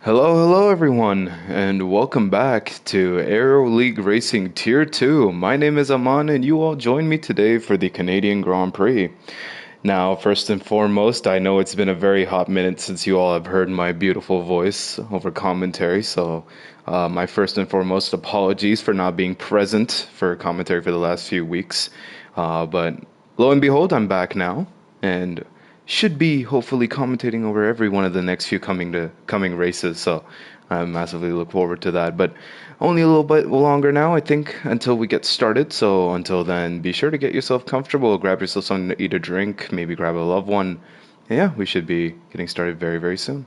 Hello everyone, and welcome back to Aero League Racing Tier 2. My name is Aman, and you all join me today for the Canadian Grand Prix. Now, first and foremost, I know it's been a very hot minute since you all have heard my beautiful voice over commentary, so my first and foremost apologies for not being present for commentary for the last few weeks. But lo and behold, I'm back now, and should be hopefully commentating over every one of the next few coming races. So I massively look forward to that. But only a little bit longer now, I think, until we get started. So until then, be sure to get yourself comfortable, grab yourself something to eat or drink, maybe grab a loved one. And yeah, we should be getting started very, very soon.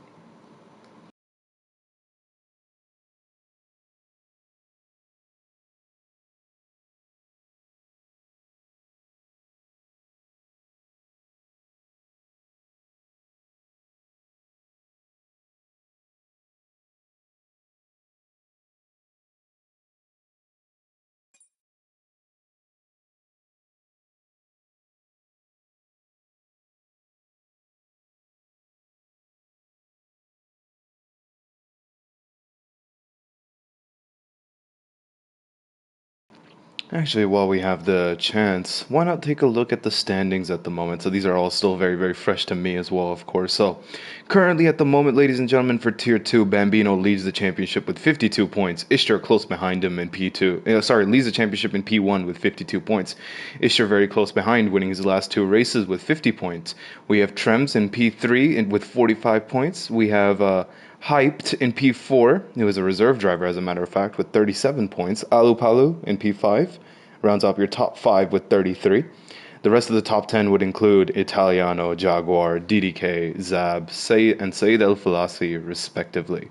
Actually, while we have the chance, why not take a look at the standings at the moment? So these are all still very, very fresh to me as well, of course. So currently at the moment, ladies and gentlemen, for Tier 2, Bambino leads the championship with 52 points. Ishtar close behind him in P2. Leads the championship in P1 with 52 points. Ishtar very close behind, winning his last two races with 50 points. We have Trems in P3 with 45 points. We have Hyped in P4. He was a reserve driver, as a matter of fact, with 37 points. Alu Palu in P5 rounds up your top 5 with 33. The rest of the top 10 would include Italiano, Jaguar, DDK, Zab, and Said El Falasi, respectively.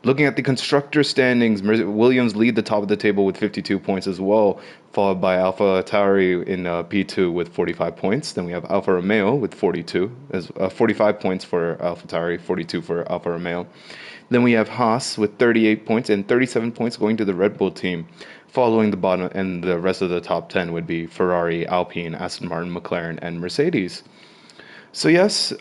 Looking at the constructor standings, Williams lead the top of the table with 52 points as well, followed by Alpha Tauri in P2 with 45 points. Then we have Alfa Romeo with 45 points for Alpha Tauri, 42 for Alfa Romeo. Then we have Haas with 38 points and 37 points going to the Red Bull team. Following the bottom, and the rest of the top 10 would be Ferrari, Alpine, Aston Martin, McLaren, and Mercedes. So yes,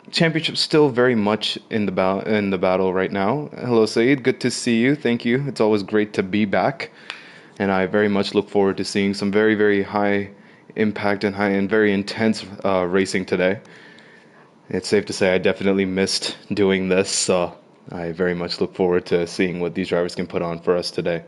championship still very much in the battle right now. Hello, Saeed. Good to see you. Thank you. It's always great to be back, and I very much look forward to seeing some very very high impact and very intense racing today. It's safe to say I definitely missed doing this, so I very much look forward to seeing what these drivers can put on for us today.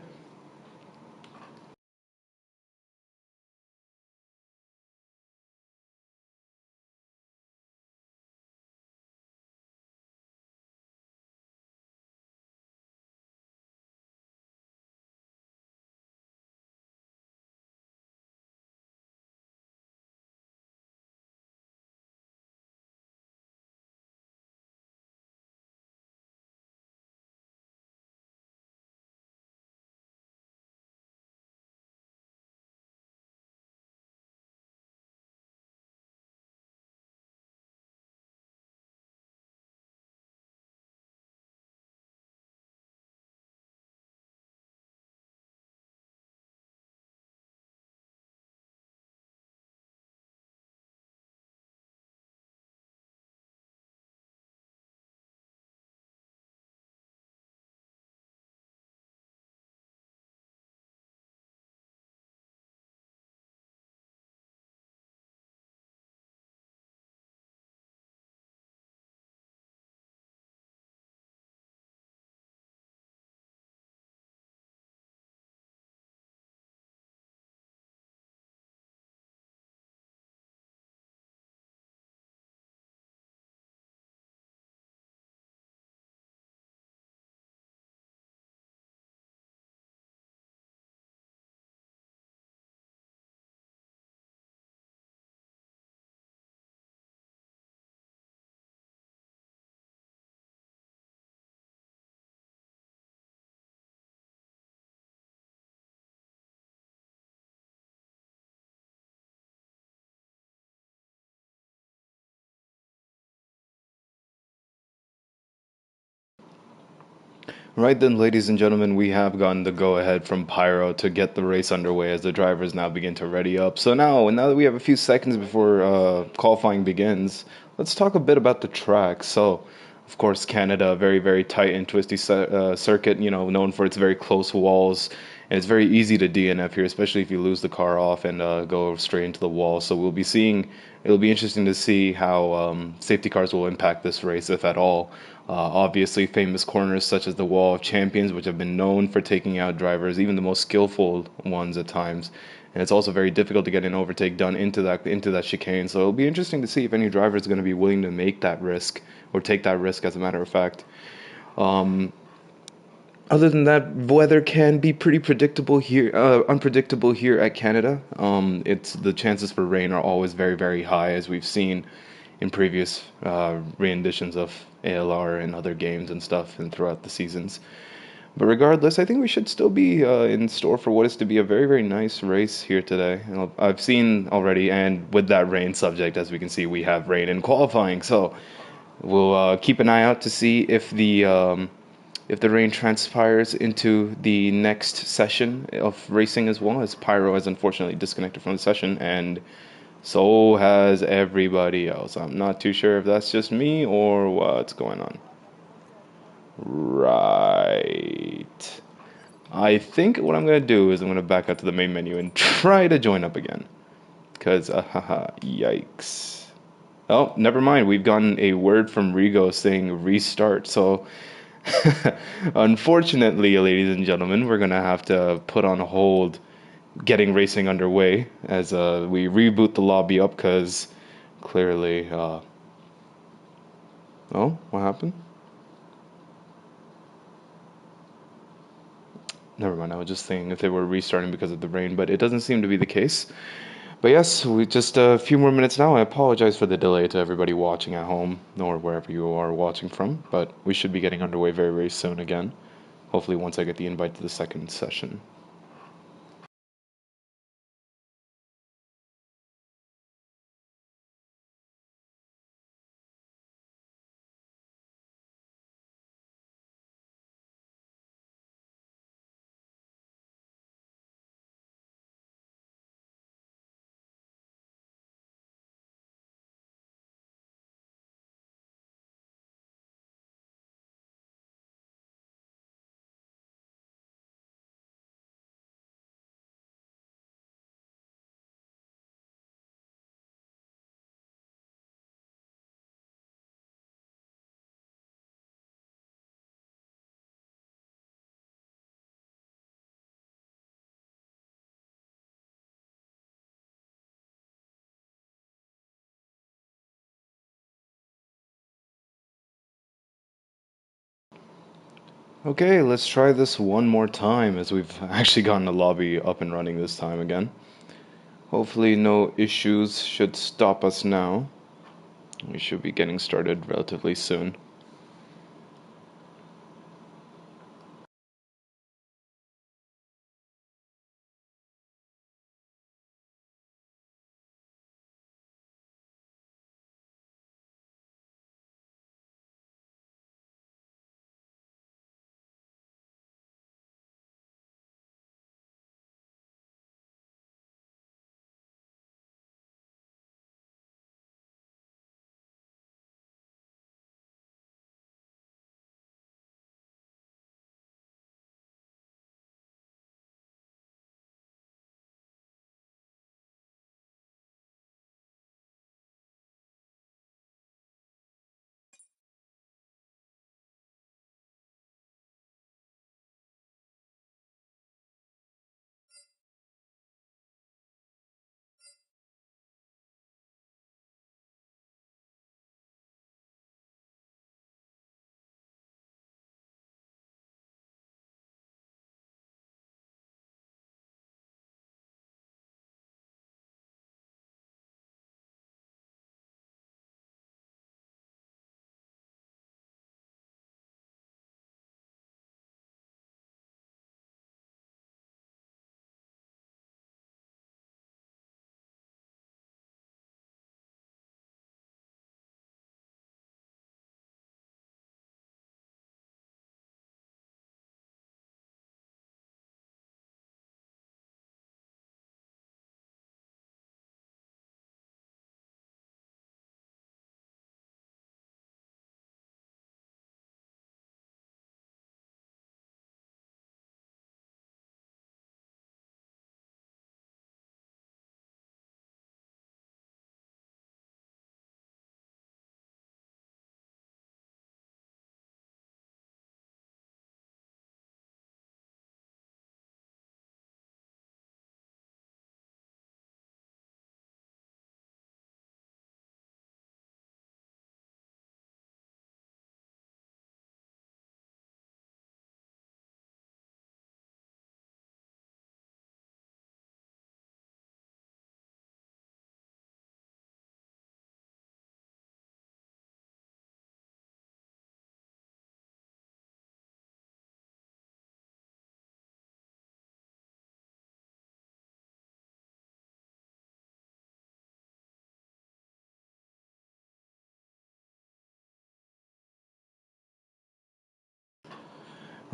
Right then, ladies and gentlemen, we have gotten the go-ahead from Pyro to get the race underway as the drivers now begin to ready up. So now that we have a few seconds before qualifying begins, let's talk a bit about the track. So Of course, Canada, very, very tight and twisty circuit, known for its very close walls. And it's very easy to DNF here, especially if you lose the car off and go straight into the wall. So it'll be interesting to see how safety cars will impact this race, if at all. Obviously, famous corners such as the Wall of Champions, which have been known for taking out drivers, even the most skillful ones at times. And it's also very difficult to get an overtake done into that chicane. So it'll be interesting to see if any driver is going to be willing to make that risk or take that risk. As a matter of fact, other than that, weather can be pretty predictable here, unpredictable here at Canada. It's the chances for rain are always very, very high, as we've seen in previous renditions of ALR and other games and stuff, and throughout the seasons. But regardless, I think we should still be in store for what is to be a very, very nice race here today. I've seen already, and with that rain subject, as we can see, we have rain in qualifying. So we'll keep an eye out to see if the rain transpires into the next session of racing as well, as Pyro has unfortunately disconnected from the session, and so has everybody else. I'm not too sure if that's just me or what's going on. Right. I think what I'm going to do is I'm going to back out to the main menu and try to join up again. Because, yikes. Oh, never mind. We've gotten a word from Rigo saying restart. So, unfortunately, ladies and gentlemen, we're going to have to put on hold getting racing underway as we reboot the lobby up because clearly. Oh, what happened? Never mind. I was just thinking if they were restarting because of the rain, but it doesn't seem to be the case. But yes, we just a few more minutes now. I apologize for the delay to everybody watching at home or wherever you are watching from, but we should be getting underway very, very soon again. Hopefully, once I get the invite to the second session. Okay, let's try this one more time as we've actually gotten the lobby up and running this time again. Hopefully, no issues should stop us now. We should be getting started relatively soon.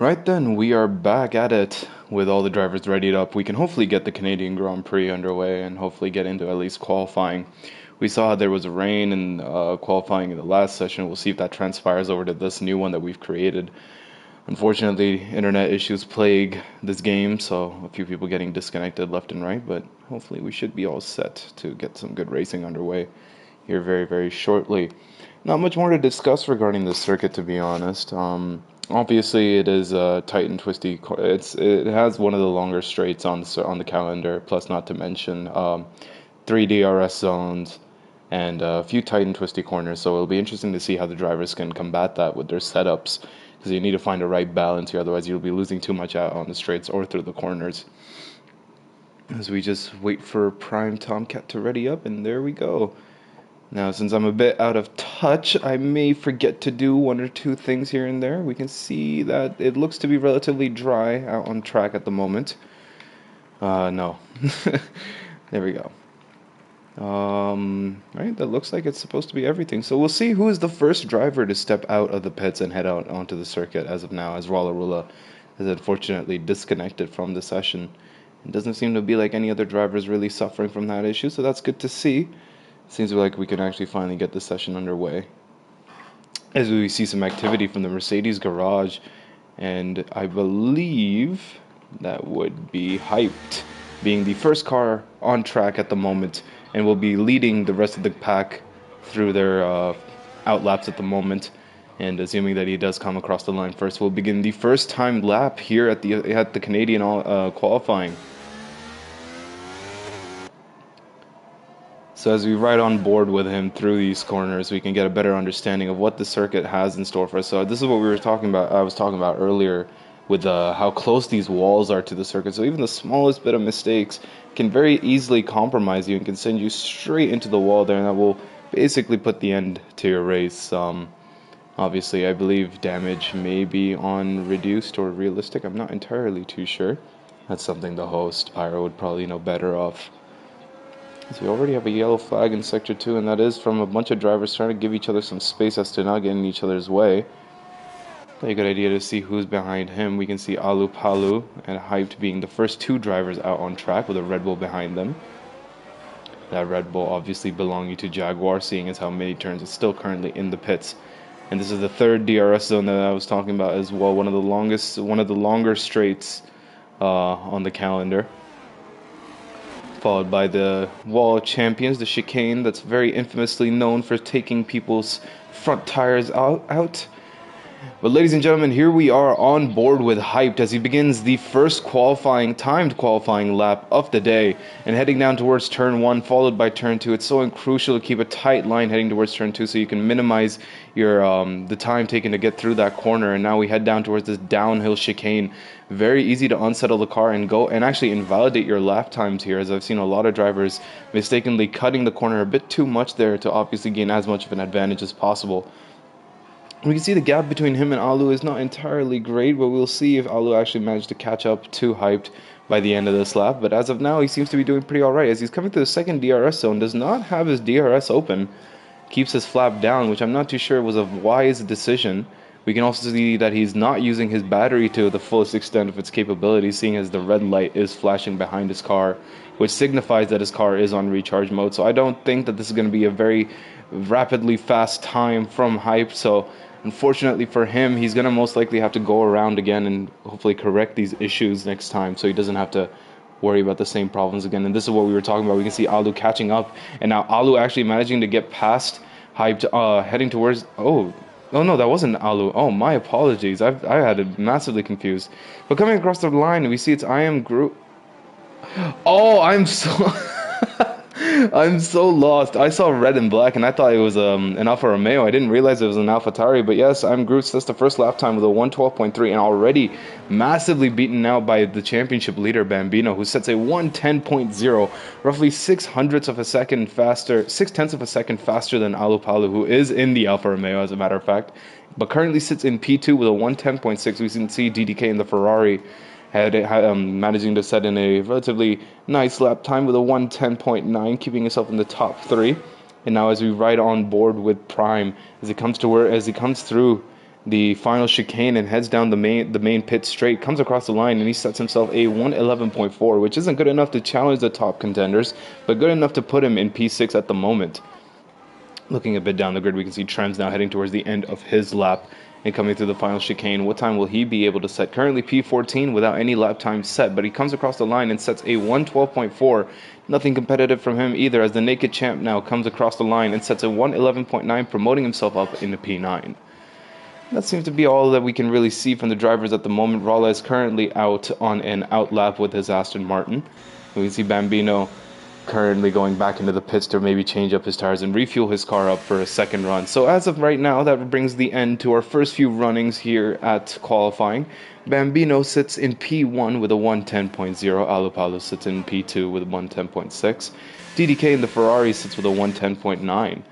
Right then, we are back at it with all the drivers readied up. We can hopefully get the Canadian Grand Prix underway and hopefully get into at least qualifying. We saw there was rain in qualifying in the last session. We'll see if that transpires over to this new one that we've created. Unfortunately, internet issues plague this game, so a few people getting disconnected left and right, but hopefully we should be all set to get some good racing underway here very, very shortly. Not much more to discuss regarding this circuit, to be honest. Obviously, it is tight and twisty. It has one of the longer straights on the calendar. Plus, not to mention 3 DRS zones and a few tight and twisty corners. So it'll be interesting to see how the drivers can combat that with their setups, because you need to find a right balance here. Otherwise, you'll be losing too much out on the straights or through the corners. As we just wait for Prime Tomcat to ready up, and there we go. Now, since I'm a bit out of touch, I may forget to do one or two things here and there. We can see that it looks to be relatively dry out on track at the moment. No. There we go. Right, that looks like it's supposed to be everything. So we'll see who is the first driver to step out of the pits and head out onto the circuit as of now, as Rula is unfortunately disconnected from the session. It doesn't seem to be like any other drivers really suffering from that issue, so that's good to see. Seems like we can actually finally get the session underway. As we see some activity from the Mercedes garage, and I believe that would be Hyped, being the first car on track at the moment, and will be leading the rest of the pack through their outlaps at the moment. And assuming that he does come across the line first, we'll begin the first time lap here at the Canadian qualifying. So as we ride on board with him through these corners, we can get a better understanding of what the circuit has in store for us. So this is what we were talking about. I was talking about earlier with how close these walls are to the circuit. So even the smallest bit of mistakes can very easily compromise you and can send you straight into the wall there, and that will basically put the end to your race. Obviously, I believe damage may be on reduced or realistic. I'm not entirely too sure. That's something the host, Aero, would probably know better of. So we already have a yellow flag in Sector 2, and that is from a bunch of drivers trying to give each other some space as to not get in each other's way. A good idea to see who's behind him. We can see Alu Palu and Hyped being the first two drivers out on track with a Red Bull behind them. That Red Bull obviously belonging to Jaguar, seeing as how many turns it's still currently in the pits. And this is the third DRS zone that I was talking about as well, one of the longer straights on the calendar. Followed by the Wall Champions, the chicane that's very infamously known for taking people's front tires out. But ladies and gentlemen, here we are on board with Hyped as he begins the first timed qualifying lap of the day and heading down towards turn 1, followed by turn 2. It's so crucial to keep a tight line heading towards turn 2 so you can minimize your the time taken to get through that corner. And now we head down towards this downhill chicane. Very easy to unsettle the car and go and actually invalidate your lap times here, as I've seen a lot of drivers mistakenly cutting the corner a bit too much there to obviously gain as much of an advantage as possible. We can see the gap between him and Alu is not entirely great, but we'll see if Alu actually managed to catch up to Hyped by the end of this lap. But as of now, he seems to be doing pretty alright, as he's coming to the second DRS zone, does not have his DRS open, keeps his flap down, which I'm not too sure was a wise decision. We can also see that he's not using his battery to the fullest extent of its capabilities, seeing as the red light is flashing behind his car, which signifies that his car is on recharge mode. So I don't think that this is going to be a very rapidly fast time from Hype. So unfortunately for him, he's going to most likely have to go around again and hopefully correct these issues next time so he doesn't have to worry about the same problems again. And this is what we were talking about. We can see Alu catching up, and now Alu actually managing to get past Hyped, heading towards... Oh no, that wasn't Alu. Oh, my apologies. I had it massively confused. But coming across the line, we see it's I Am Groot. Oh, I'm so... I'm so lost. I saw red and black, and I thought it was an Alfa Romeo. I didn't realize it was an AlphaTauri, but yes, I'm Groot. That's the first lap time with a 1:12.3, and already massively beaten out by the championship leader, Bambino, who sets a 1:10.0, roughly 6/10 of a second faster than Alupalu, who is in the Alfa Romeo, as a matter of fact, but currently sits in P2 with a 1:10.6. We can see DDK in the Ferrari managing to set in a relatively nice lap time with a 1:10.9, keeping himself in the top 3. And now as we ride on board with Prime, as he comes through the final chicane and heads down the main pit straight, comes across the line, and he sets himself a 111.4, which isn't good enough to challenge the top contenders, but good enough to put him in P6 at the moment. Looking a bit down the grid, we can see Trent's now heading towards the end of his lap and coming through the final chicane. What time will he be able to set? Currently P14 without any lap time set, but he comes across the line and sets a 112.4. Nothing competitive from him either, as the naked champ now comes across the line and sets a 111.9, promoting himself up into P9. That seems to be all that we can really see from the drivers at the moment. Rala is currently out on an out lap with his Aston Martin. We can see Bambino currently going back into the pits to maybe change up his tires and refuel his car up for a second run. So as of right now, that brings the end to our first few runnings here at qualifying. Bambino sits in P1 with a 110.0. Alupalo sits in P2 with a 110.6. DDK in the Ferrari sits with a 110.9.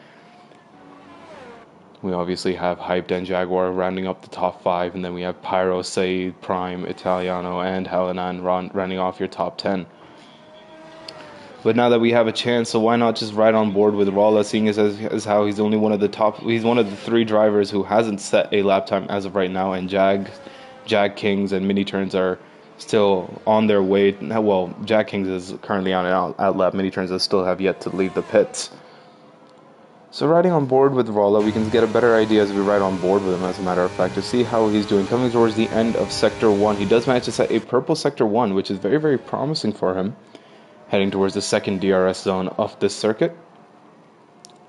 We obviously have Hyped and Jaguar rounding up the top 5, and then we have Pyro, Said, Prime, Italiano, and Helenan rounding off your top 10. But now that we have a chance, so why not just ride on board with Rala, seeing as how he's only one of the 3 drivers who hasn't set a lap time as of right now, and Jag Kings and Mini Turns are still on their way. Well, Jag Kings is currently on an out lap. Mini Turns still have yet to leave the pits. So riding on board with Rala, we can get a better idea as we ride on board with him, as a matter of fact, to see how he's doing. Coming towards the end of Sector 1, he does manage to set a purple Sector 1, which is very, very promising for him. Heading towards the second DRS zone of this circuit.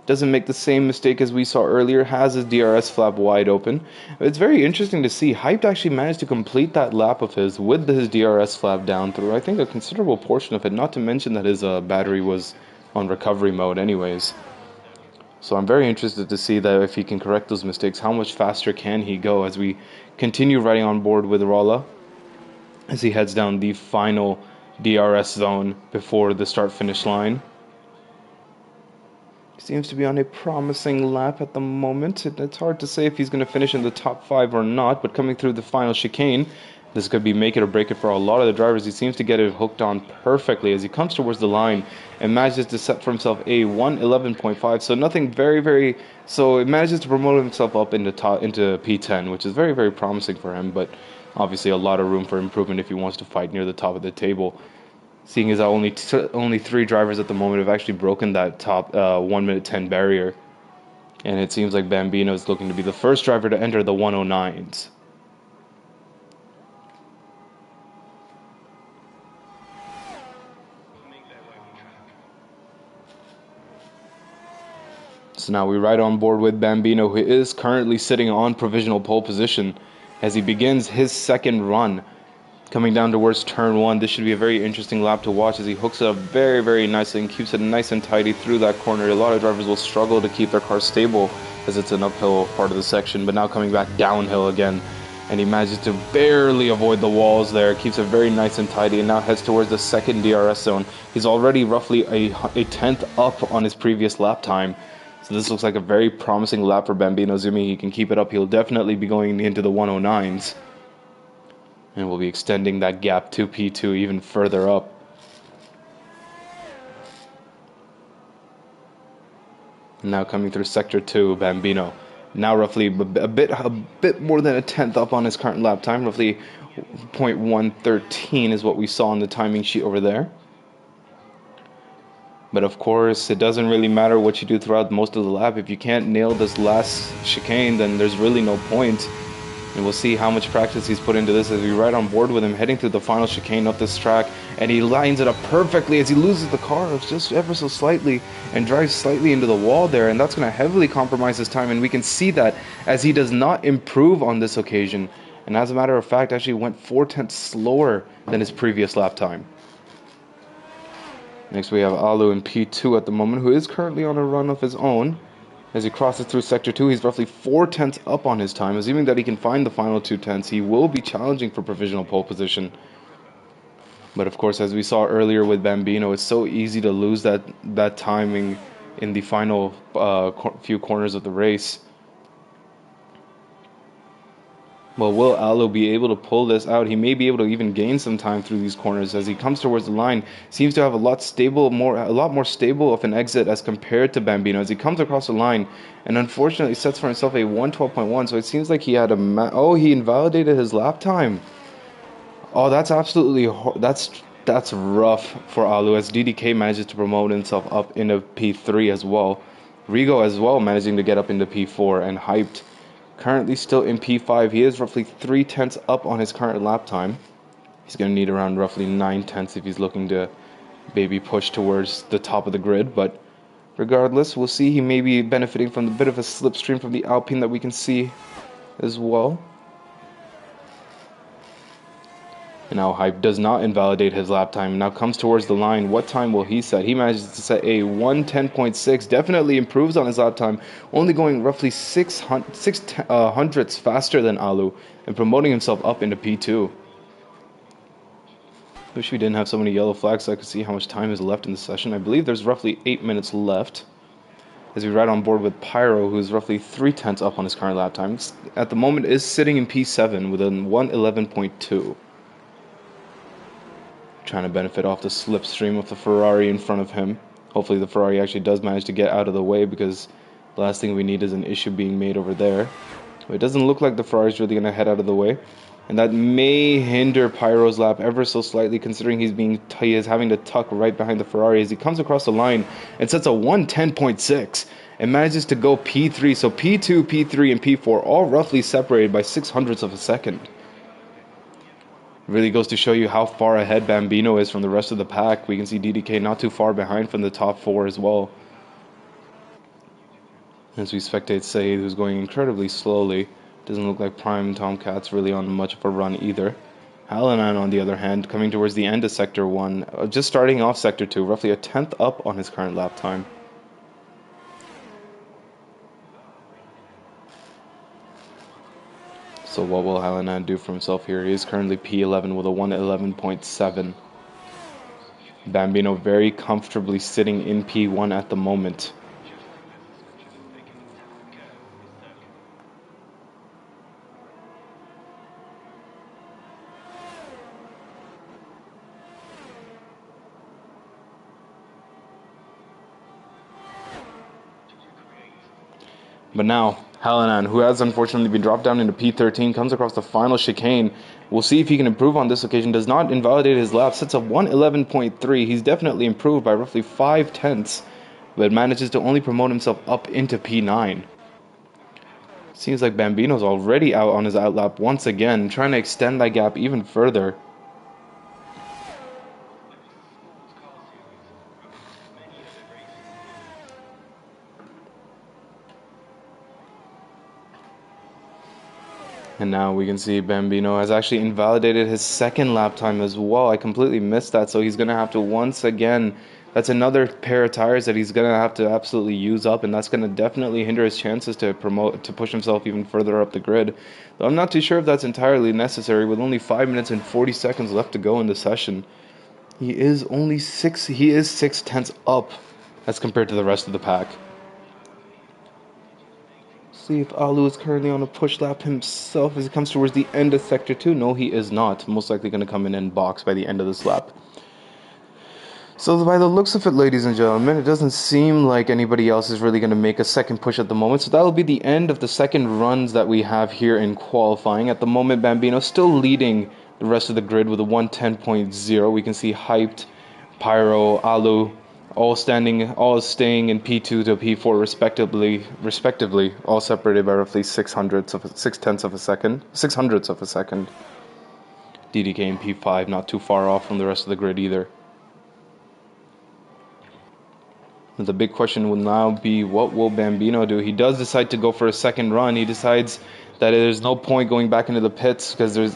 Doesn't make the same mistake as we saw earlier, has his DRS flap wide open. It's very interesting to see. Hyped actually managed to complete that lap of his with his DRS flap down through, I think, a considerable portion of it, not to mention that his battery was on recovery mode anyways. So I'm very interested to see that if he can correct those mistakes, how much faster can he go as we continue riding on board with Rala as he heads down the final DRS zone before the start-finish line. Seems to be on a promising lap at the moment. It's hard to say if he's going to finish in the top 5 or not, but coming through the final chicane, this could be make it or break it for a lot of the drivers. He seems to get it hooked on perfectly as he comes towards the line and manages to set for himself a 111.5. So nothing very. So it manages to promote himself up into P10, which is very, very promising for him. But obviously a lot of room for improvement if he wants to fight near the top of the table. Seeing as only 3 drivers at the moment have actually broken that top 1 minute 10 barrier. And it seems like Bambino is looking to be the first driver to enter the 109s. So now we ride on board with Bambino, who is currently sitting on provisional pole position as he begins his second run. Coming down towards turn 1, this should be a very interesting lap to watch as he hooks it up very, very nicely and keeps it nice and tidy through that corner. A lot of drivers will struggle to keep their car stable as it's an uphill part of the section, but now coming back downhill again, and he manages to barely avoid the walls there, keeps it very nice and tidy, and now heads towards the second DRS zone. He's already roughly a tenth up on his previous lap time. So this looks like a very promising lap for Bambino. Assuming he can keep it up, he'll definitely be going into the 109s. And we'll be extending that gap to P2 even further up. And now coming through Sector 2, Bambino. Now roughly a bit more than a tenth up on his current lap time. Roughly 0.113 is what we saw on the timing sheet over there. But of course, it doesn't really matter what you do throughout most of the lap. If you can't nail this last chicane, then there's really no point. And we'll see how much practice he's put into this as we ride on board with him, heading through the final chicane up this track. And he lines it up perfectly as he loses the car just ever so slightly and drives slightly into the wall there. And that's going to heavily compromise his time. And we can see that as he does not improve on this occasion. And as a matter of fact, actually went 4/10 slower than his previous lap time. Next we have Alu in P2 at the moment, who is currently on a run of his own. As he crosses through Sector 2, he's roughly 4/10 up on his time. Assuming that he can find the final 2/10, he will be challenging for provisional pole position. But of course, as we saw earlier with Bambino, it's so easy to lose that timing in the final few corners of the race. Well, will Alu be able to pull this out? He may be able to even gain some time through these corners as he comes towards the line. Seems to have a lot more stable of an exit as compared to Bambino as he comes across the line, and unfortunately sets for himself a 112.1. So it seems like he had he invalidated his lap time. Oh, that's absolutely that's rough for Alu as DDK manages to promote himself up into P3 as well. Rigo as well managing to get up into P4 and hyped. Currently still in P5. He is roughly 3/10 up on his current lap time. He's going to need around roughly 9/10 if he's looking to maybe push towards the top of the grid. But regardless, we'll see. He may be benefiting from a bit of a slipstream from the Alpine that we can see as well. And now Hype does not invalidate his lap time. Now comes towards the line. What time will he set? He manages to set a 110.6. Definitely improves on his lap time. Only going roughly 6 hundredths faster than Alu. And promoting himself up into P2. Wish we didn't have so many yellow flags so I could see how much time is left in the session. I believe there's roughly 8 minutes left. As we ride on board with Pyro, who's roughly 3/10 up on his current lap time. At the moment is sitting in P7 with a 111.2. Trying to benefit off the slipstream of the Ferrari in front of him. Hopefully the Ferrari actually does manage to get out of the way because the last thing we need is an issue being made over there. But it doesn't look like the Ferrari is really going to head out of the way. And that may hinder Pyro's lap ever so slightly considering he is having to tuck right behind the Ferrari as he comes across the line and sets a 110.6 and manages to go P3. So P2, P3, and P4 all roughly separated by 600ths of a second. Really goes to show you how far ahead Bambino is from the rest of the pack. We can see DDK not too far behind from the top 4 as well. As we spectate Saeed, who's going incredibly slowly. Doesn't look like Prime Tomcat's really on much of a run either. Halanan, on the other hand, coming towards the end of Sector 1, just starting off Sector 2, roughly a 10th up on his current lap time. So what will Halanan do for himself here? He is currently P11 with a 111.7. Bambino very comfortably sitting in P1 at the moment. But now, Halanan, who has unfortunately been dropped down into P13, comes across the final chicane. We'll see if he can improve on this occasion. Does not invalidate his lap. Sits at 111.3. He's definitely improved by roughly 5/10, but manages to only promote himself up into P9. Seems like Bambino's already out on his outlap once again, trying to extend that gap even further. And now we can see Bambino has actually invalidated his second lap time as well. I completely missed that, so he's going to have to once again, that's another pair of tires that he's going to have to absolutely use up, and that's going to definitely hinder his chances to push himself even further up the grid. Though I'm not too sure if that's entirely necessary with only 5 minutes and 40 seconds left to go in the session. He is 6/10 up as compared to the rest of the pack. See if Alu is currently on a push lap himself as he comes towards the end of Sector 2. No, he is not. Most likely going to come in and box by the end of this lap. So by the looks of it, ladies and gentlemen, it doesn't seem like anybody else is really going to make a second push at the moment. So that will be the end of the second runs that we have here in qualifying. At the moment, Bambino still leading the rest of the grid with a 110.0. We can see Hyped, Pyro, Alu, all staying in P2 to P4 respectively, all separated by roughly 6/10ths of a second. DDK in P5, not too far off from the rest of the grid either. The big question will now be, what will Bambino do? He does decide to go for a second run. He decides that there's no point going back into the pits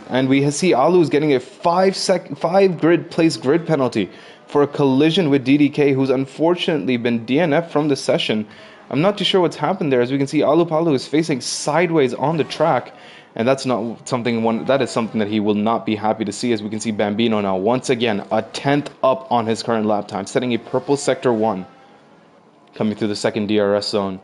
and we see Alu's getting a 5 grid penalty for a collision with DDK, who's unfortunately been DNF from the session. I'm not too sure what's happened there. As we can see, Alu is facing sideways on the track, and that is something that he will not be happy to see. As we can see Bambino now once again a 10th up on his current lap time, setting a purple Sector 1, coming through the second DRS zone.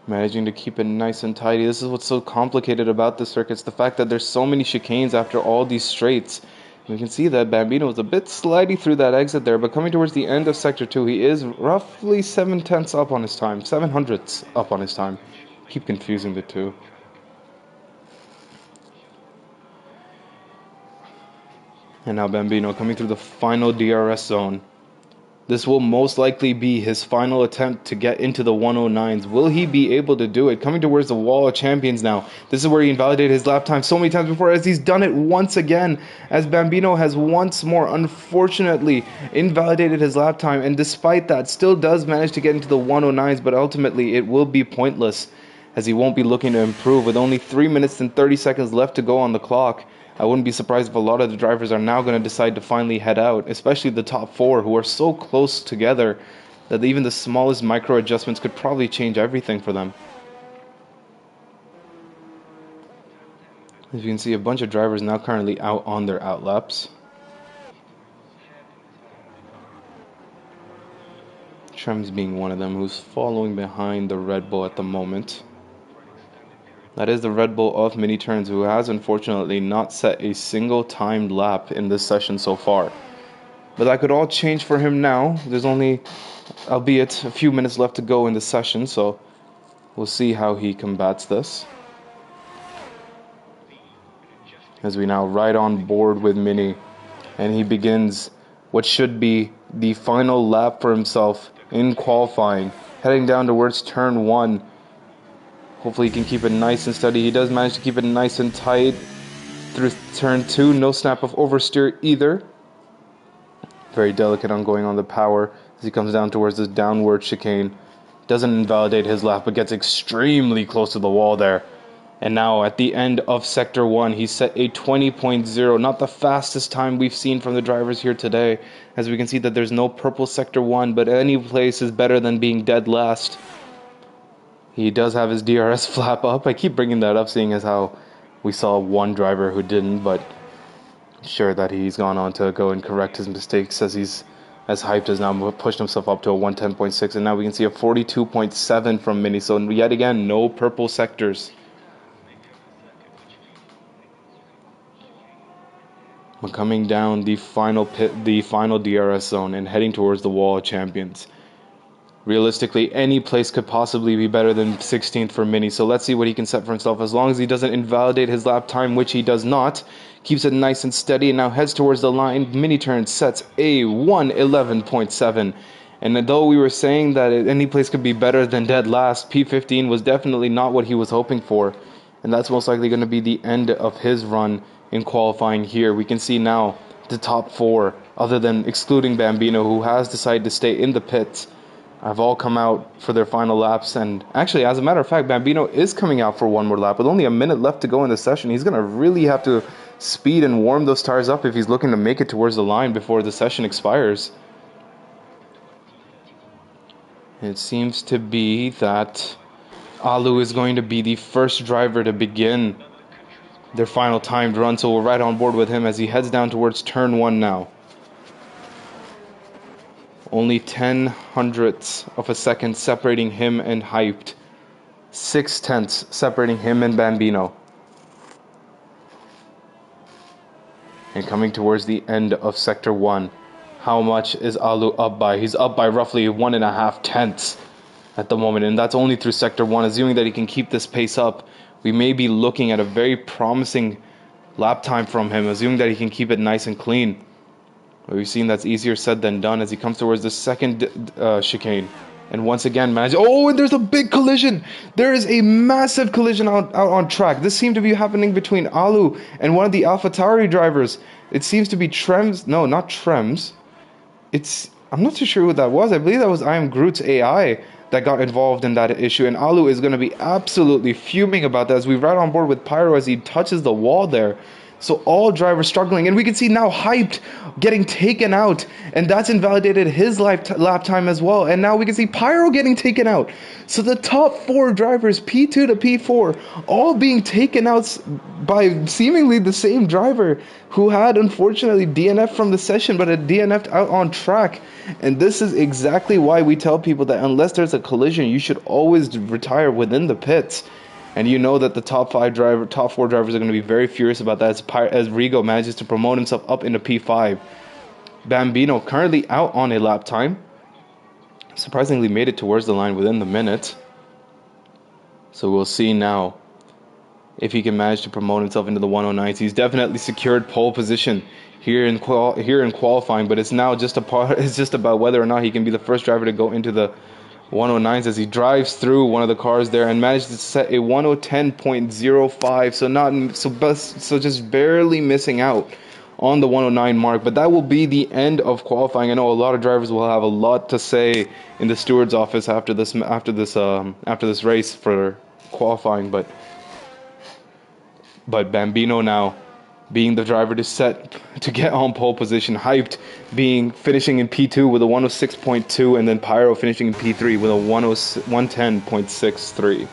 Managing to keep it nice and tidy. This is what's so complicated about this circuit. It's the fact that there's so many chicanes after all these straights. You can see that Bambino was a bit slidey through that exit there, but coming towards the end of Sector 2, he is roughly 7/10ths up on his time, 700ths up on his time. Keep confusing the two. And now Bambino coming through the final DRS zone. This will most likely be his final attempt to get into the 109s. Will he be able to do it? Coming towards the wall of champions now. This is where he invalidated his lap time so many times before, as he's done it once again. As Bambino has once more, unfortunately, invalidated his lap time. And despite that, still does manage to get into the 109s. But ultimately, it will be pointless, as he won't be looking to improve. With only 3 minutes and 30 seconds left to go on the clock, I wouldn't be surprised if a lot of the drivers are now going to decide to finally head out, especially the top four, who are so close together that even the smallest micro adjustments could probably change everything for them. As you can see, a bunch of drivers now currently out on their outlaps. Trems being one of them, who's following behind the Red Bull at the moment. That is the Red Bull of mini turns, who has unfortunately not set a single timed lap in this session so far. But that could all change for him now. There's only, albeit, a few minutes left to go in the session, so we'll see how he combats this. As we now ride on board with Mini, and he begins what should be the final lap for himself in qualifying, heading down towards turn 1. Hopefully he can keep it nice and steady. He does manage to keep it nice and tight through turn 2. No snap of oversteer either. Very delicate on going on the power as he comes down towards this downward chicane. Doesn't invalidate his lap, but gets extremely close to the wall there. And now at the end of Sector 1, he set a 20.0. Not the fastest time we've seen from the drivers here today. As we can see that there's no purple Sector 1, but any place is better than being dead last. He does have his DRS flap up. I keep bringing that up, seeing as how we saw one driver who didn't, but sure that he's gone on to go and correct his mistakes, as he's as hyped as now pushed himself up to a 110.6, and now we can see a 42.7 from Mini. So yet again, no purple sectors. We're coming down the final DRS zone and heading towards the wall of champions. Realistically, any place could possibly be better than 16th for Mini, so let's see what he can set for himself. As long as he doesn't invalidate his lap time, which he does not, keeps it nice and steady, and now heads towards the line. Mini turn sets a 111.7. And though we were saying that any place could be better than dead last, P15 was definitely not what he was hoping for. And that's most likely going to be the end of his run in qualifying here. We can see now the top four, other than excluding Bambino, who has decided to stay in the pits, have all come out for their final laps. And actually, as a matter of fact, Bambino is coming out for one more lap. With only a minute left to go in the session, he's going to really have to speed and warm those tires up if he's looking to make it towards the line before the session expires. It seems to be that Alu is going to be the first driver to begin their final timed run, so we're right on board with him as he heads down towards turn 1 now. Only 10 hundredths of a second separating him and Hyped. 6 tenths separating him and Bambino. And coming towards the end of Sector 1, how much is Alu up by? He's up by roughly 1.5 tenths at the moment, and that's only through Sector 1. Assuming that he can keep this pace up, we may be looking at a very promising lap time from him, assuming that he can keep it nice and clean. But we've seen that's easier said than done as he comes towards the second chicane. And once again manages... Oh, and there's a big collision! There is a massive collision out on track. This seemed to be happening between Alu and one of the AlphaTauri drivers. It seems to be Trems... No, not Trems. I'm not too sure who that was. I believe that was I Am Groot's AI that got involved in that issue. And Alu is going to be absolutely fuming about that as we ride on board with Pyro as he touches the wall there. So all drivers struggling, and we can see now Hyped getting taken out, and that's invalidated his lap time as well. And now we can see Pyro getting taken out. So the top 4 drivers, P2 to P4, all being taken out by seemingly the same driver who had unfortunately DNF from the session, but had DNF'd out on track. And this is exactly why we tell people that unless there's a collision, you should always retire within the pits. And you know that the top 4 drivers are going to be very furious about that as Rigo manages to promote himself up into P5. Bambino currently out on a lap time. Surprisingly made it towards the line within the minute. So we'll see now if he can manage to promote himself into the 109s. He's definitely secured pole position here in qualifying, but it's now just it's just about whether or not he can be the first driver to go into the 109s as he drives through one of the cars there and manages to set a 110.05, so just barely missing out on the 109 mark. But that will be the end of qualifying. I know a lot of drivers will have a lot to say in the steward's office after this race for qualifying, but Bambino now being the driver to get on pole position, Hyped finishing in P2 with a 106.2, and then Pyro finishing in P3 with a 110.63.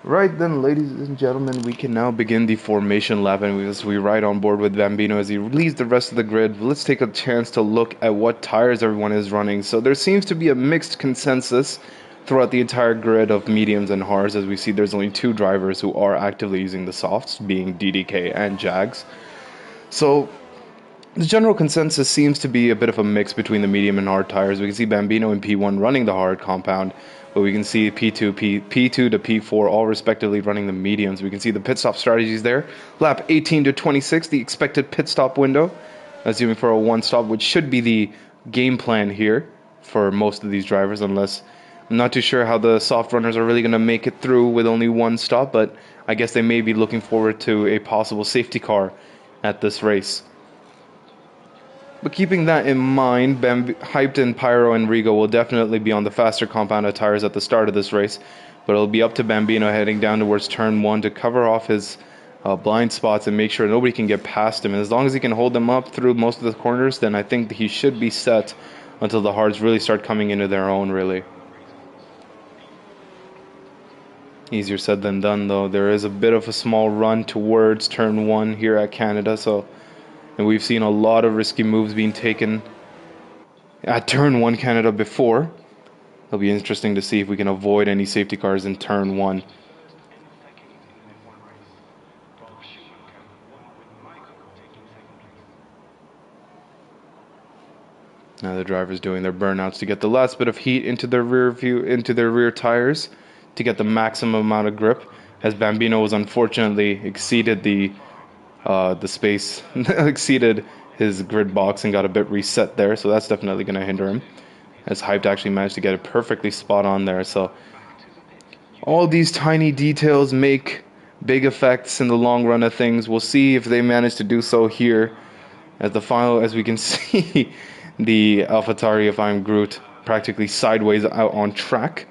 Right then, ladies and gentlemen, we can now begin the formation lap, and as we ride on board with Bambino as he leads the rest of the grid, let's take a chance to look at what tires everyone is running. So there seems to be a mixed consensus throughout the entire grid of mediums and hards, as we see there's only 2 drivers who are actively using the softs, being DDK and Jags. So the general consensus seems to be a bit of a mix between the medium and hard tires. We can see Bambino and P1 running the hard compound, but we can see P2 to P4 all respectively running the mediums. We can see the pit stop strategies there. Lap 18 to 26, the expected pit stop window, assuming for a 1 stop, which should be the game plan here for most of these drivers, unless I'm not too sure how the soft runners are really going to make it through with only 1 stop, but I guess they may be looking forward to a possible safety car at this race. But keeping that in mind, Hyped and Pyro and Rigo will definitely be on the faster compounded tires at the start of this race, but it'll be up to Bambino heading down towards turn 1 to cover off his blind spots and make sure nobody can get past him. And as long as he can hold them up through most of the corners, then I think he should be set until the hards really start coming into their own, really. Easier said than done, though. There is a bit of a small run towards turn 1 here at Canada, and we've seen a lot of risky moves being taken at turn 1 Canada before. It'll be interesting to see if we can avoid any safety cars in turn 1. Now the driver's doing their burnouts to get the last bit of heat into their rear tires to get the maximum amount of grip, as Bambino was unfortunately exceeded the space, exceeded his grid box and got a bit reset there, so that's definitely going to hinder him, as Hyped actually managed to get it perfectly spot on there. So all these tiny details make big effects in the long run of things. We'll see if they manage to do so here. As we can see, the AlphaTauri, if I'm Groot, practically sideways out on track.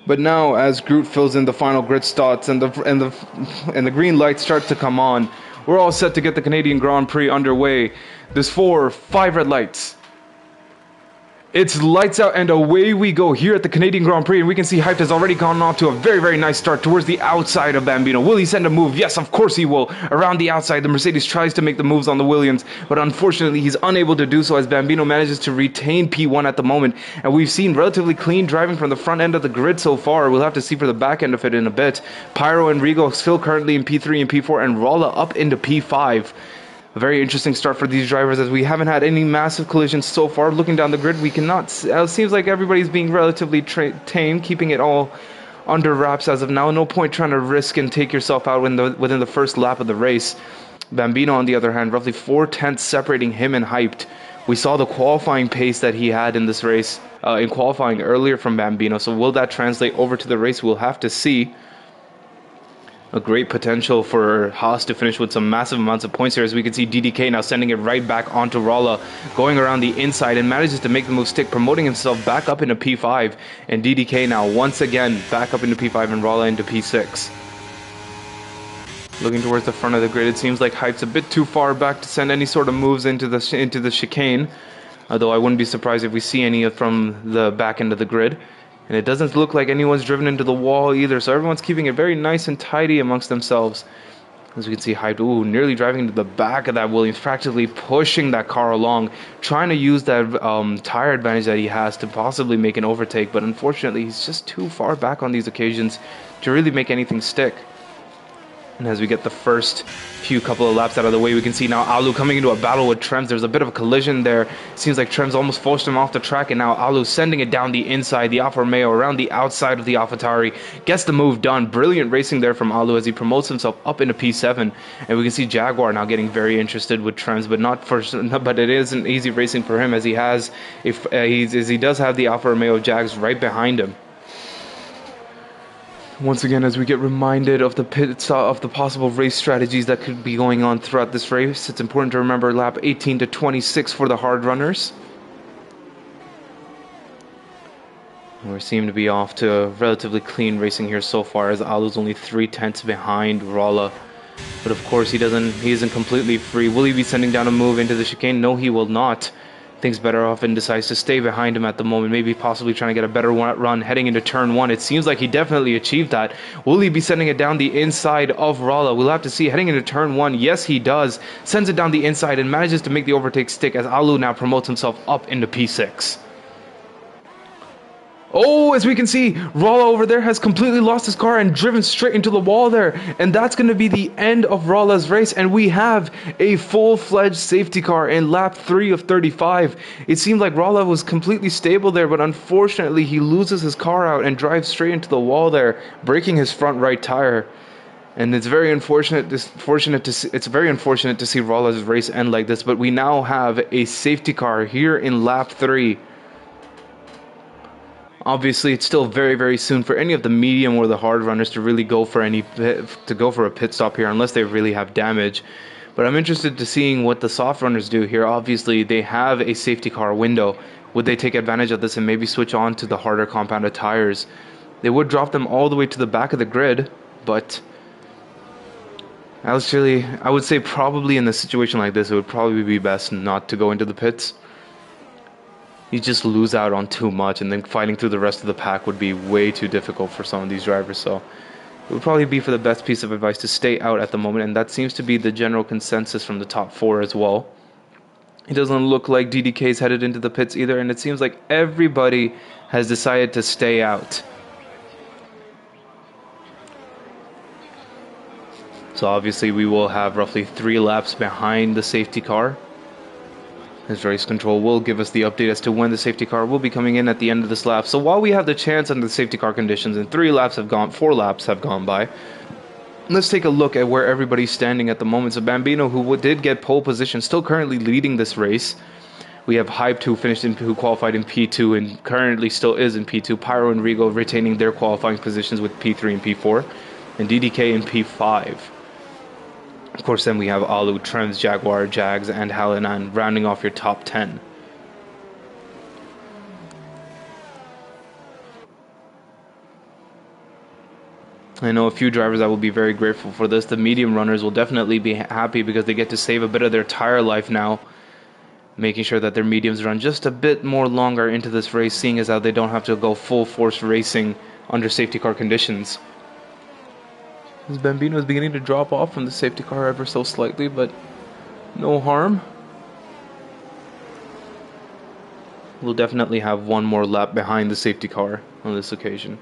But now, as Groot fills in the final grid spots and the green lights start to come on, we're all set to get the Canadian Grand Prix underway. There's 5 red lights. It's lights out and away we go here at the Canadian Grand Prix, and we can see Hyped has already gone off to a very, very nice start towards the outside of Bambino. Will he send a move? Yes, of course he will. Around the outside, the Mercedes tries to make the moves on the Williams, but unfortunately he's unable to do so as Bambino manages to retain P1 at the moment, and we've seen relatively clean driving from the front end of the grid so far. We'll have to see for the back end of it in a bit. Pyro and Rigo still currently in P3 and P4, and Rolla up into P5. A very interesting start for these drivers, as we haven't had any massive collisions so far. Looking down the grid, we cannot. It seems like everybody's being relatively tame, keeping it all under wraps as of now. No point trying to risk and take yourself out within the first lap of the race. Bambino, on the other hand, roughly 4/10 separating him and Hyped. We saw the qualifying pace that he had in this race, in qualifying earlier from Bambino. So will that translate over to the race? We'll have to see. A great potential for Haas to finish with some massive amounts of points here, as we can see DDK now sending it right back onto Rolla, going around the inside and manages to make the move stick, promoting himself back up into P5, and DDK now once again back up into P5 and Rolla into P6. Looking towards the front of the grid, it seems like Hype's a bit too far back to send any sort of moves into the chicane, although I wouldn't be surprised if we see any from the back end of the grid. And it doesn't look like anyone's driven into the wall either, so everyone's keeping it very nice and tidy amongst themselves. As we can see, Hyped, nearly driving into the back of that Williams, practically pushing that car along, trying to use that tire advantage that he has to possibly make an overtake, but unfortunately he's just too far back on these occasions to really make anything stick. And as we get the first couple of laps out of the way, we can see now Alu coming into a battle with Trems. There's a bit of a collision there. Seems like Trems almost forced him off the track, and now Alu sending it down the inside, the Alfa Romeo around the outside of the AlphaTauri. Gets the move done. Brilliant racing there from Alu as he promotes himself up into P7. And we can see Jaguar now getting very interested with Trems, but it isn't easy racing for him, as he does have the Alfa Romeo Jags right behind him. Once again, as we get reminded of the possible race strategies that could be going on throughout this race, it's important to remember lap 18 to 26 for the hard runners. We seem to be off to relatively clean racing here so far, as Alu's only 3/10 behind Rolla. But of course, he isn't completely free. Will he be sending down a move into the chicane? No, he will not. Thinks better of and decides to stay behind him at the moment, maybe possibly trying to get a better run heading into turn 1. It seems like he definitely achieved that. Will he be sending it down the inside of Rolla? We'll have to see. Heading into turn 1, yes he does. Sends it down the inside and manages to make the overtake stick, as Alu now promotes himself up into P6. As we can see, Rolla over there has completely lost his car and driven straight into the wall there. And that's going to be the end of Rolla's race. And we have a full-fledged safety car in lap 3 of 35. It seemed like Rolla was completely stable there, but unfortunately he loses his car out and drives straight into the wall there, breaking his front right tire. And it's very unfortunate to see Rolla's race end like this. But we now have a safety car here in lap 3. Obviously, it's still very, very soon for any of the medium or the hard runners to really go for a pit stop here, unless they really have damage. But I'm interested to seeing what the soft runners do here. Obviously, they have a safety car window. Would they take advantage of this and maybe switch on to the harder compounded tires? They would drop them all the way to the back of the grid, but I would say probably in a situation like this, it would probably be best not to go into the pits. You just lose out on too much, and then fighting through the rest of the pack would be way too difficult for some of these drivers. So it would probably be for the best piece of advice to stay out at the moment, and that seems to be the general consensus from the top 4 as well. It doesn't look like DDK's headed into the pits either, and it seems like everybody has decided to stay out. So obviously we will have roughly 3 laps behind the safety car. His race control will give us the update as to when the safety car will be coming in at the end of this lap. So while we have the chance under the safety car conditions and 4 laps have gone by, let's take a look at where everybody's standing at the moment. So Bambino, who did get pole position, still currently leading this race. We have Hyped, who qualified in P2 and currently still is in P2. Pyro and Rigo retaining their qualifying positions with P3 and P4, and DDK in P5. Of course, then we have Alu, Trends, Jaguar, Jags, and Halinan rounding off your top 10. I know a few drivers that will be very grateful for this. The medium runners will definitely be happy because they get to save a bit of their tire life now, making sure that their mediums run just a bit more longer into this race, seeing as how they don't have to go full force racing under safety car conditions. As Bambino is beginning to drop off from the safety car ever so slightly, but no harm. We'll definitely have one more lap behind the safety car on this occasion.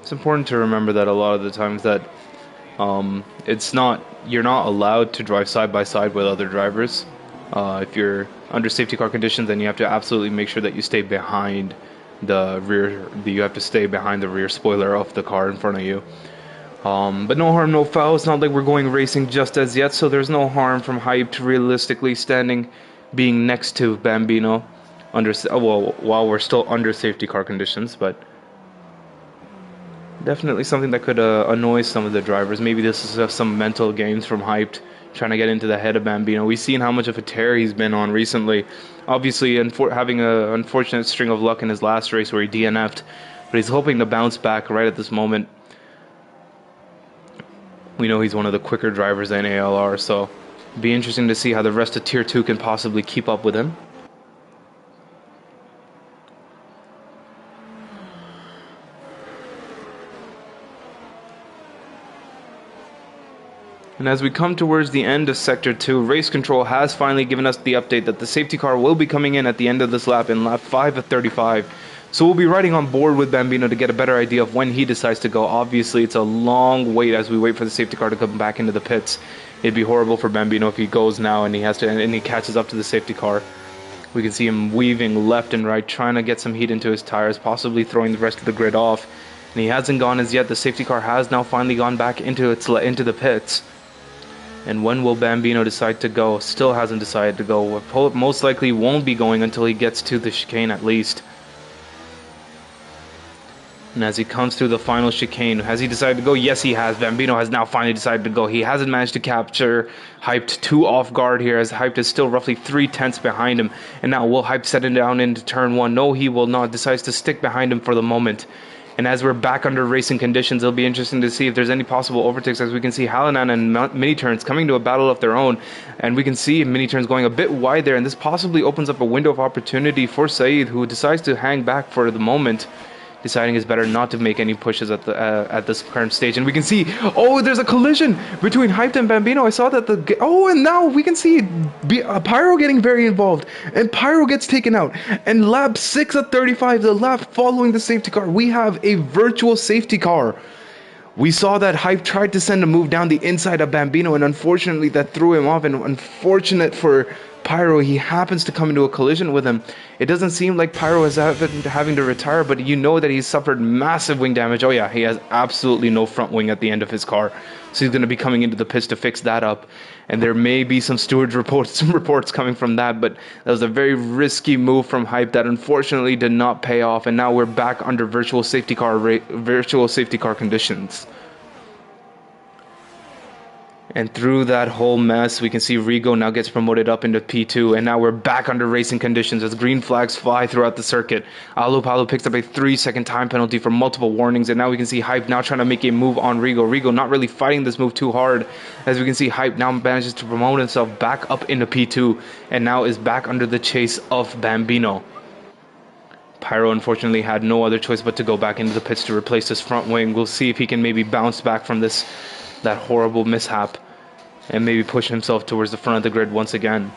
It's important to remember that a lot of the times that you're not allowed to drive side by side with other drivers. If you're under safety car conditions, then you have to absolutely make sure that you stay behind the rear. You have to stay behind the rear spoiler of the car in front of you. But no harm, no foul. It's not like we're going racing just as yet, so there's no harm from Hyped realistically being next to Bambino while we're still under safety car conditions, but definitely something that could annoy some of the drivers. Maybe this is just some mental games from Hyped, trying to get into the head of Bambino. We've seen how much of a tear he's been on recently. Obviously, having an unfortunate string of luck in his last race where he DNF'd, but he's hoping to bounce back right at this moment. We know he's one of the quicker drivers in ALR, so it'll be interesting to see how the rest of Tier 2 can possibly keep up with him. And as we come towards the end of Sector 2, Race Control has finally given us the update that the safety car will be coming in at the end of this lap in lap 5 of 35. So we'll be riding on board with Bambino to get a better idea of when he decides to go. Obviously, it's a long wait as we wait for the safety car to come back into the pits. It'd be horrible for Bambino if he goes now and he catches up to the safety car. We can see him weaving left and right, trying to get some heat into his tires, possibly throwing the rest of the grid off. And he hasn't gone as yet. The safety car has now finally gone back into the pits. And when will Bambino decide to go? Still hasn't decided to go. Most likely won't be going until he gets to the chicane at least. And as he comes through the final chicane, has he decided to go? Yes, he has. Bambino has now finally decided to go. He hasn't managed to capture Hyped too off guard here, as Hyped is still roughly 3/10 behind him. And now will Hyped set him down into turn 1? No, he will not. Decides to stick behind him for the moment. And as we're back under racing conditions, it'll be interesting to see if there's any possible overtakes, as we can see Halinan and Mini Turns coming to a battle of their own. And we can see Mini Turns going a bit wide there, and this possibly opens up a window of opportunity for Saeed, who decides to hang back for the moment, deciding it's better not to make any pushes at this current stage. And we can see, there's a collision between Hyped and Bambino. I saw that and now we can see Pyro getting very involved, and Pyro gets taken out. And lap 6 of 35, the lap following the safety car, we have a virtual safety car. We saw that Hype tried to send a move down the inside of Bambino, and unfortunately that threw him off. And unfortunate for Pyro, he happens to come into a collision with him. It doesn't seem like Pyro is having to retire, but you know that he's suffered massive wing damage. Oh yeah, he has absolutely no front wing at the end of his car, so he's going to be coming into the pits to fix that up. And there may be some steward's reports coming from that, but that was a very risky move from Hype that unfortunately did not pay off. And now we're back under virtual safety car conditions. And through that whole mess, we can see Rigo now gets promoted up into P2, and now we're back under racing conditions as green flags fly throughout the circuit. Alu picks up a 3-second time penalty for multiple warnings, and now we can see Hype now trying to make a move on Rigo. Rigo not really fighting this move too hard, as we can see Hype now manages to promote himself back up into P2, and now is back under the chase of Bambino. Pyro unfortunately had no other choice but to go back into the pits to replace his front wing. We'll see if he can maybe bounce back from that horrible mishap and maybe push himself towards the front of the grid once again.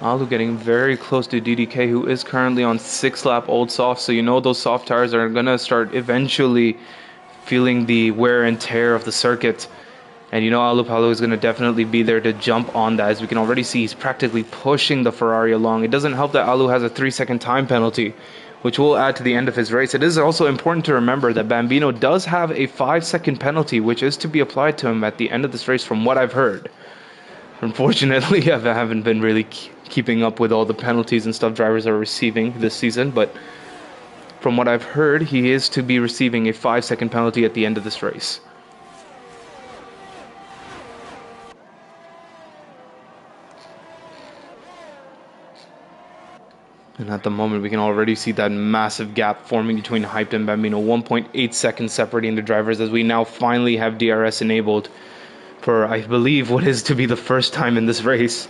Alu getting very close to DDK, who is currently on 6-lap old soft, so you know those soft tires are going to start eventually feeling the wear and tear of the circuit. And you know Alu is going to definitely be there to jump on that. As we can already see, he's practically pushing the Ferrari along. It doesn't help that Alu has a 3-second time penalty, which will add to the end of his race. It is also important to remember that Bambino does have a 5-second penalty, which is to be applied to him at the end of this race, from what I've heard. Unfortunately, I haven't been really keeping up with all the penalties and stuff drivers are receiving this season, but from what I've heard, he is to be receiving a 5-second penalty at the end of this race. And at the moment, we can already see that massive gap forming between Hyped and Bambino. 1.8 seconds separating the drivers, as we now finally have DRS enabled for, I believe, what is to be the first time in this race.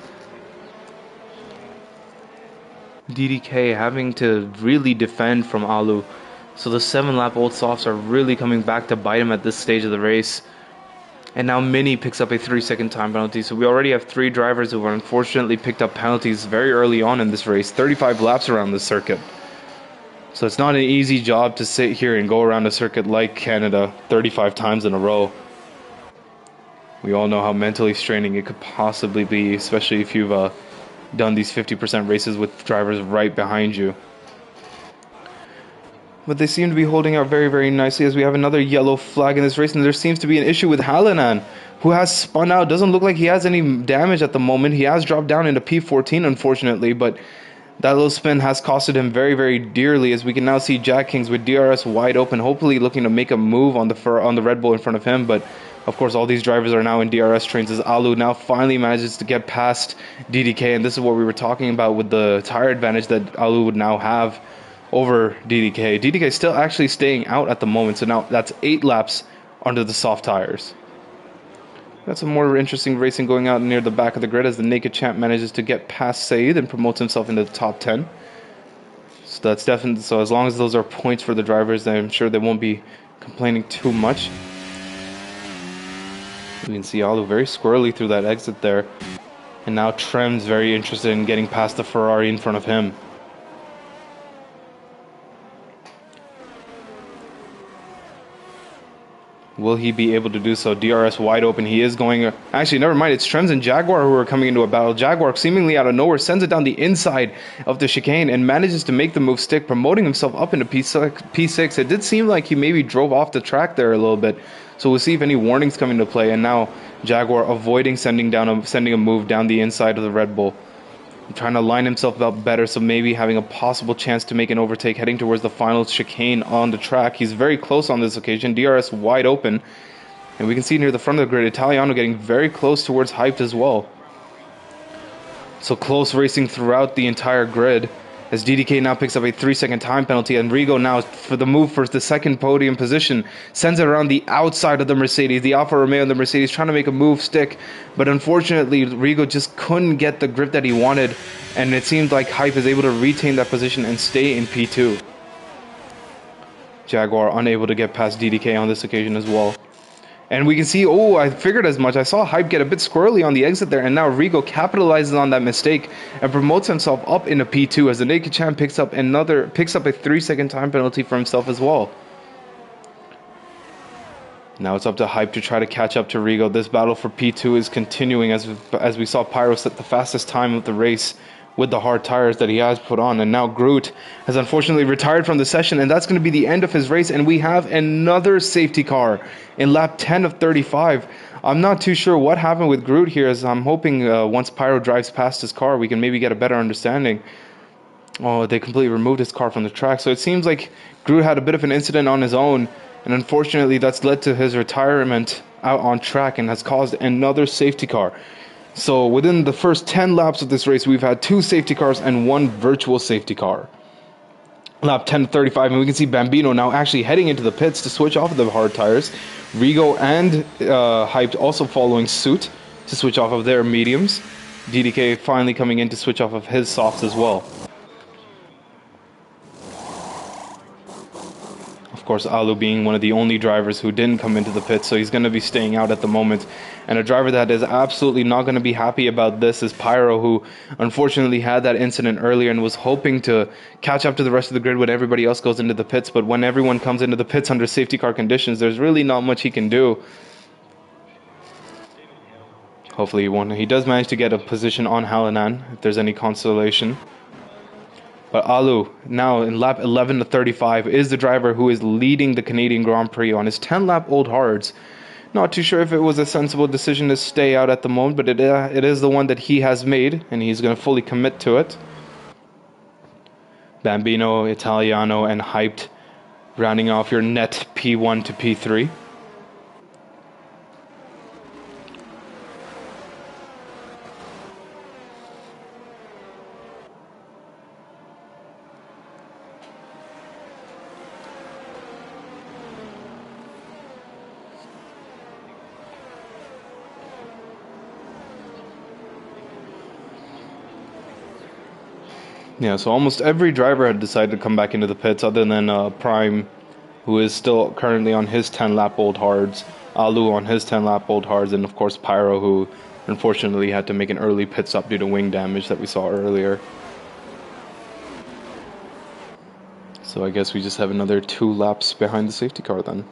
DDK having to really defend from Alu. So the 7-lap old softs are really coming back to bite him at this stage of the race. And now Mini picks up a 3-second time penalty. So we already have 3 drivers who have unfortunately picked up penalties very early on in this race. 35 laps around the circuit. So it's not an easy job to sit here and go around a circuit like Canada 35 times in a row. We all know how mentally straining it could possibly be, especially if you've done these 50% races with drivers right behind you. But they seem to be holding out very, very nicely, as we have another yellow flag in this race, and there seems to be an issue with Hallinan, who has spun out. Doesn't look like he has any damage at the moment. He has dropped down into P14, unfortunately, but that little spin has costed him very, very dearly, as we can now see Jack Kings with DRS wide open, hopefully looking to make a move on the Red Bull in front of him. But of course, all these drivers are now in DRS trains, as Alu now finally manages to get past DDK, and this is what we were talking about with the tire advantage that Alu would now have over DDK. DDK is still actually staying out at the moment, so now that's 8 laps under the soft tires. Got some more interesting racing going out near the back of the grid, as the Naked Champ manages to get past Saeed and promotes himself into the top 10. So that's definitely, so as long as those are points for the drivers, I'm sure they won't be complaining too much. You can see Alu very squirrely through that exit there, and now Trem's very interested in getting past the Ferrari in front of him. Will he be able to do so? DRS wide open. He is going... Actually, never mind. It's Trems and Jaguar who are coming into a battle. Jaguar, seemingly out of nowhere, sends it down the inside of the chicane and manages to make the move stick, promoting himself up into P6. It did seem like he maybe drove off the track there a little bit. So we'll see if any warnings come into play. And now Jaguar avoiding sending a move down the inside of the Red Bull, trying to line himself up better, so maybe having a possible chance to make an overtake heading towards the final chicane on the track. He's very close on this occasion. DRS wide open, and we can see near the front of the grid Italiano getting very close towards Hyped as well. So close racing throughout the entire grid, as DDK now picks up a 3-second time penalty, and Rigo now, for the move for the second podium position, sends it around the outside of the Mercedes, the Alfa Romeo and the Mercedes, trying to make a move stick, but unfortunately Rigo just couldn't get the grip that he wanted, and it seemed like Hype is able to retain that position and stay in P2. Jaguar unable to get past DDK on this occasion as well. And we can see, oh, I figured as much. I saw Hype get a bit squirrely on the exit there, and now Rigo capitalizes on that mistake and promotes himself up into P2, as the Naked Champ picks up a 3-second time penalty for himself as well. Now it's up to Hype to try to catch up to Rigo. This battle for P2 is continuing, as we saw Pyro set the fastest time of the race with the hard tires that he has put on. And now Groot has unfortunately retired from the session, and that's going to be the end of his race. And we have another safety car in lap 10 of 35. I'm not too sure what happened with Groot here, as I'm hoping once Pyro drives past his car, we can maybe get a better understanding. Oh, they completely removed his car from the track. So it seems like Groot had a bit of an incident on his own, And unfortunately, that's led to his retirement out on track and has caused another safety car. So within the first 10 laps of this race, we've had 2 safety cars and 1 virtual safety car. Lap 10 to 35, and we can see Bambino now actually heading into the pits to switch off of the hard tires. Rigo and Hyped also following suit to switch off of their mediums. DDK finally coming in to switch off of his softs as well. Of course, Alu being one of the only drivers who didn't come into the pits, so he's going to be staying out at the moment. And a driver that is absolutely not going to be happy about this is Pyro, who unfortunately had that incident earlier and was hoping to catch up to the rest of the grid when everybody else goes into the pits. But when everyone comes into the pits under safety car conditions, there's really not much he can do. Hopefully he does manage to get a position on Halanan, if there's any consolation. But Alu, now in lap 11 to 35, is the driver who is leading the Canadian Grand Prix on his 10-lap old hards. Not too sure if it was a sensible decision to stay out at the moment, but it is the one that he has made, and he's going to fully commit to it. Bambino, Italiano, and Hyped, rounding off your net P1 to P3. Yeah, so almost every driver had decided to come back into the pits other than Prime, who is still currently on his 10-lap old hards, Alu on his 10-lap old hards, and of course Pyro, who unfortunately had to make an early pit stop due to wing damage that we saw earlier. So I guess we just have another 2 laps behind the safety car then.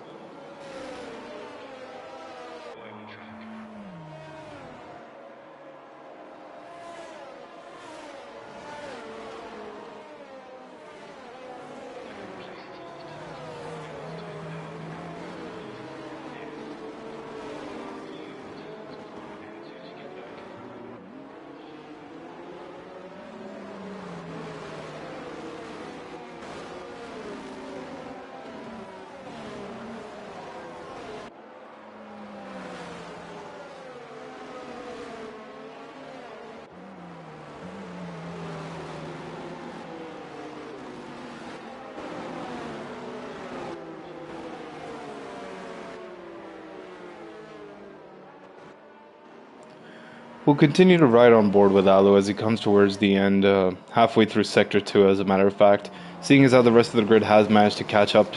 We'll continue to ride on board with Alu as he comes towards the end, halfway through Sector 2 as a matter of fact. Seeing as how the rest of the grid has managed to catch up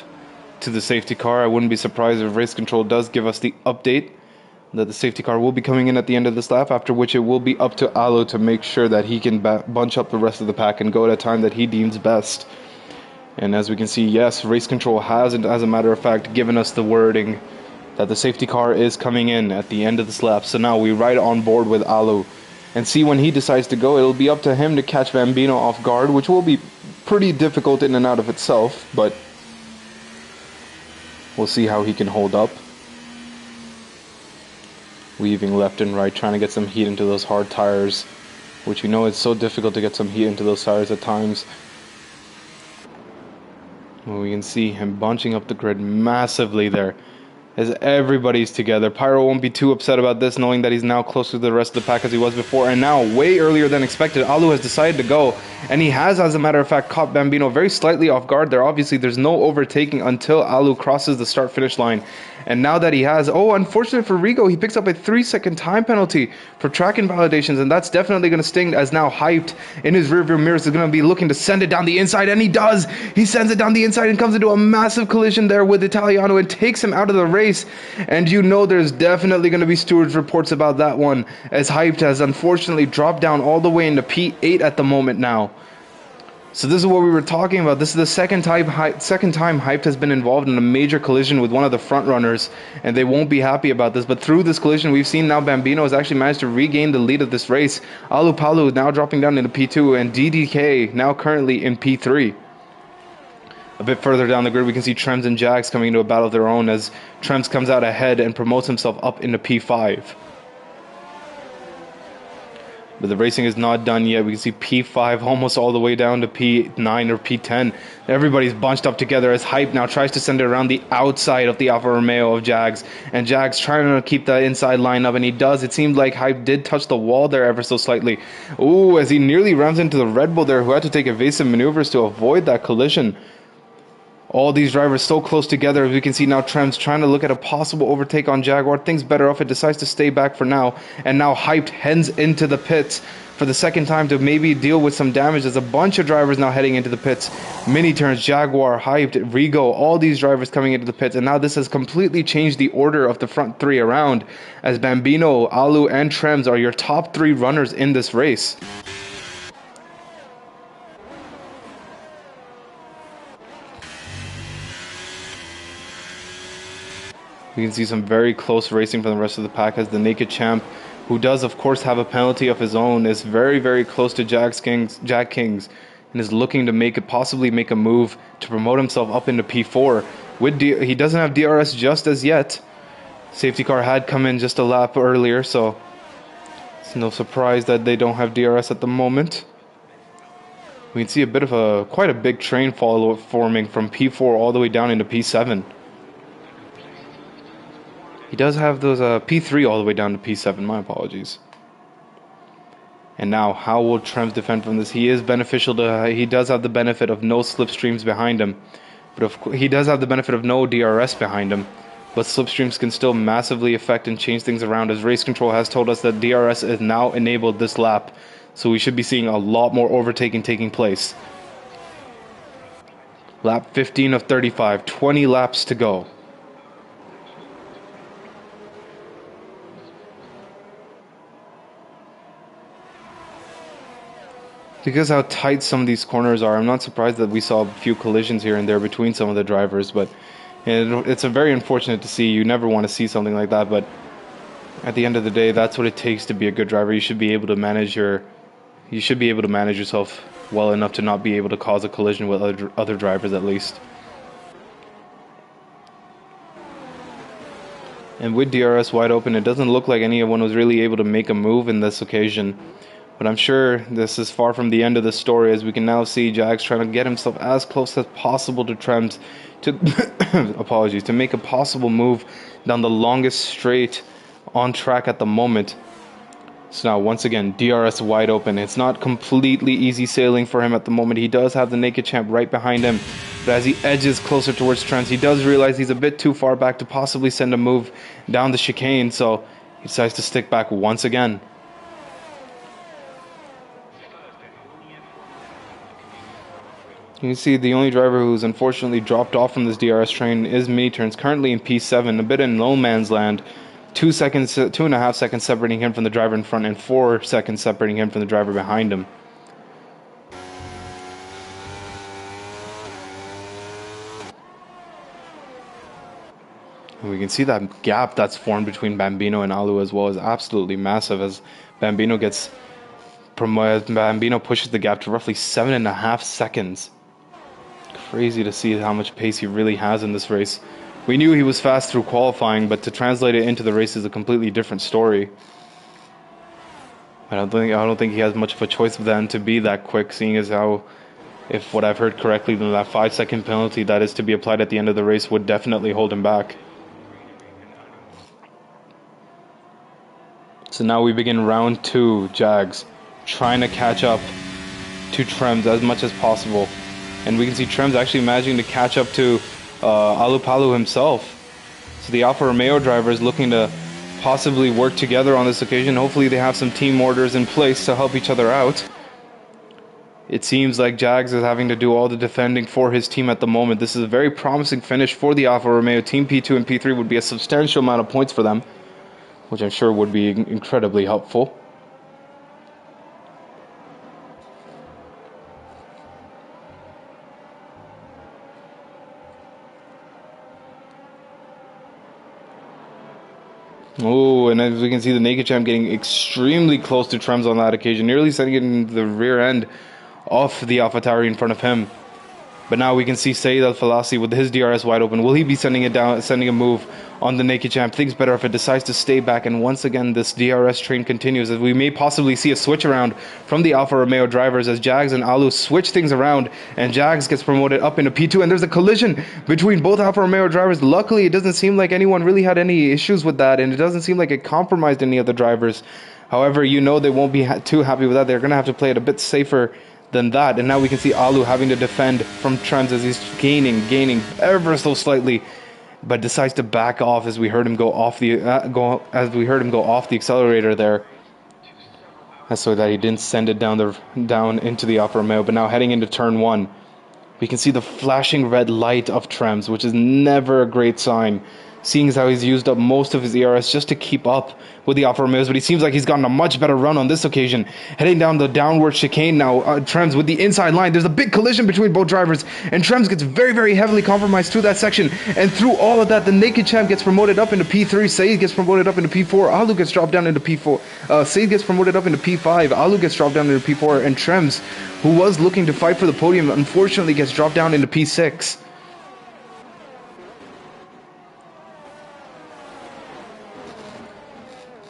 to the safety car, I wouldn't be surprised if Race Control does give us the update that the safety car will be coming in at the end of this lap, after which it will be up to Alu to make sure that he can bunch up the rest of the pack and go at a time that he deems best. And as we can see, yes, Race Control has, as a matter of fact, given us the wording that the safety car is coming in at the end of this lap. So now we ride on board with Alu and see when he decides to go. It'll be up to him to catch Bambino off guard, which will be pretty difficult in and out of itself, but we'll see how he can hold up. Weaving left and right, trying to get some heat into those hard tires, which you know it's so difficult to get some heat into those tires at times. Well, we can see him bunching up the grid massively there as everybody's together. Pyro won't be too upset about this, knowing that he's now closer to the rest of the pack as he was before, and now way earlier than expected, Alu has decided to go, and he has, as a matter of fact, caught Bambino very slightly off guard there. Obviously, there's no overtaking until Alu crosses the start-finish line, and now that he has, unfortunate for Rigo, he picks up a 3-second time penalty for track invalidations, and that's definitely going to sting, as now Hyped in his rearview mirrors is going to be looking to send it down the inside, and he does! He sends it down the inside and comes into a massive collision there with Italiano and takes him out of the race, and you know there's definitely going to be stewards reports about that one, as Hyped has unfortunately dropped down all the way into P8 at the moment now. So this is what we were talking about. This is the second time Hyped has been involved in a major collision with one of the front runners, and they won't be happy about this. But through this collision, we've seen now Bambino has actually managed to regain the lead of this race. Alu Palu now dropping down into P2, and DDK now currently in P3. A bit further down the grid, we can see Trems and Jax coming into a battle of their own as Trems comes out ahead and promotes himself up into P5. But the racing is not done yet. We can see P5 almost all the way down to P9 or P10. Everybody's bunched up together as Hype now tries to send it around the outside of the Alfa Romeo of Jags. And Jags trying to keep that inside line up, and he does. It seemed like Hype did touch the wall there ever so slightly. Ooh, as he nearly rams into the Red Bull there, who had to take evasive maneuvers to avoid that collision. All these drivers so close together. As we can see now, Trem's trying to look at a possible overtake on Jaguar. Things better off. It decides to stay back for now. And now Hyped heads into the pits for the second time to maybe deal with some damage. There's a bunch of drivers now heading into the pits. Mini turns, Jaguar, Hyped, Rigo, all these drivers coming into the pits. And now this has completely changed the order of the front three around, as Bambino, Alu, and Trems are your top three runners in this race. We can see some very close racing from the rest of the pack, as the Naked Champ, who does of course have a penalty of his own, is very, very close to Jag Kings and is looking to possibly make a move to promote himself up into P4. He doesn't have DRS just as yet. Safety car had come in just a lap earlier, so it's no surprise that they don't have DRS at the moment. We can see quite a big train follow forming from P4 all the way down into P7. He does have those P3 all the way down to P7, my apologies. And now, how will Trems defend from this? He does have the benefit of no slipstreams behind him. But he does have the benefit of no DRS behind him. But slipstreams can still massively affect and change things around, as race control has told us that DRS is now enabled this lap. So we should be seeing a lot more overtaking taking place. Lap 15 of 35, 20 laps to go. Because how tight some of these corners are, I'm not surprised that we saw a few collisions here and there between some of the drivers, but it's a very unfortunate to see. You never want to see something like that, but at the end of the day, that's what it takes to be a good driver. You should be able to manage yourself well enough to not be able to cause a collision with other drivers at least. And with DRS wide open, it doesn't look like anyone was really able to make a move in this occasion. But I'm sure this is far from the end of the story, as we can now see Jags trying to get himself as close as possible to Trems to to make a possible move down the longest straight on track at the moment. So now once again, DRS wide open. It's not completely easy sailing for him at the moment. He does have the Naked Champ right behind him. But as he edges closer towards Trems, he does realize he's a bit too far back to possibly send a move down the chicane. So he decides to stick back once again. You can see the only driver who's unfortunately dropped off from this DRS train is Mini Turns, currently in P7, a bit in no man's land. 2.5 seconds separating him from the driver in front, and 4 seconds separating him from the driver behind him. And we can see that gap that's formed between Bambino and Alu as well is absolutely massive, as Bambino pushes the gap to roughly 7.5 seconds. Crazy to see how much pace he really has in this race. We knew he was fast through qualifying, but to translate it into the race is a completely different story. I don't think he has much of a choice then to be that quick, seeing as how, if what I've heard correctly, then that 5-second penalty that is to be applied at the end of the race would definitely hold him back. So now we begin round 2. Jags trying to catch up to Trems as much as possible. And we can see Trems actually managing to catch up to Alupalu himself. So the Alfa Romeo driver is looking to possibly work together on this occasion. Hopefully they have some team orders in place to help each other out. It seems like Jags is having to do all the defending for his team at the moment. This is a very promising finish for the Alfa Romeo. Team P2 and P3 would be a substantial amount of points for them, which I'm sure would be incredibly helpful. Oh, and as we can see, the Naked Champ getting extremely close to Trems on that occasion, nearly sending it in the rear end of the AlphaTauri in front of him. But now we can see Saeed Al-Falasi with his DRS wide open. Will he be sending a move on the Naked Champ? Things better if it decides to stay back. And once again, this DRS train continues as we may possibly see a switch around from the Alfa Romeo drivers as Jags and Alu switch things around. And Jags gets promoted up into P2. And there's a collision between both Alfa Romeo drivers. Luckily, it doesn't seem like anyone really had any issues with that. And it doesn't seem like it compromised any of the drivers. However, you know they won't be too happy with that. They're going to have to play it a bit safer than that. And now we can see Alu having to defend from Trems as he's gaining ever so slightly, but decides to back off as we heard him go off the accelerator there. That's so that he didn't send it down into the Alfa Romeo. But now heading into turn 1, we can see the flashing red light of Trems, which is never a great sign, seeing as how he's used up most of his ERS just to keep up with the Alfa Romeos, but he seems like he's gotten a much better run on this occasion. Heading down the downward chicane now, Trems with the inside line. There's a big collision between both drivers, and Trems gets very, very heavily compromised through that section. And through all of that, the Naked Champ gets promoted up into P3, Saeed gets promoted up into P4, Alu gets dropped down into P4, Saeed gets promoted up into P5, Alu gets dropped down into P4, and Trems, who was looking to fight for the podium, unfortunately gets dropped down into P6.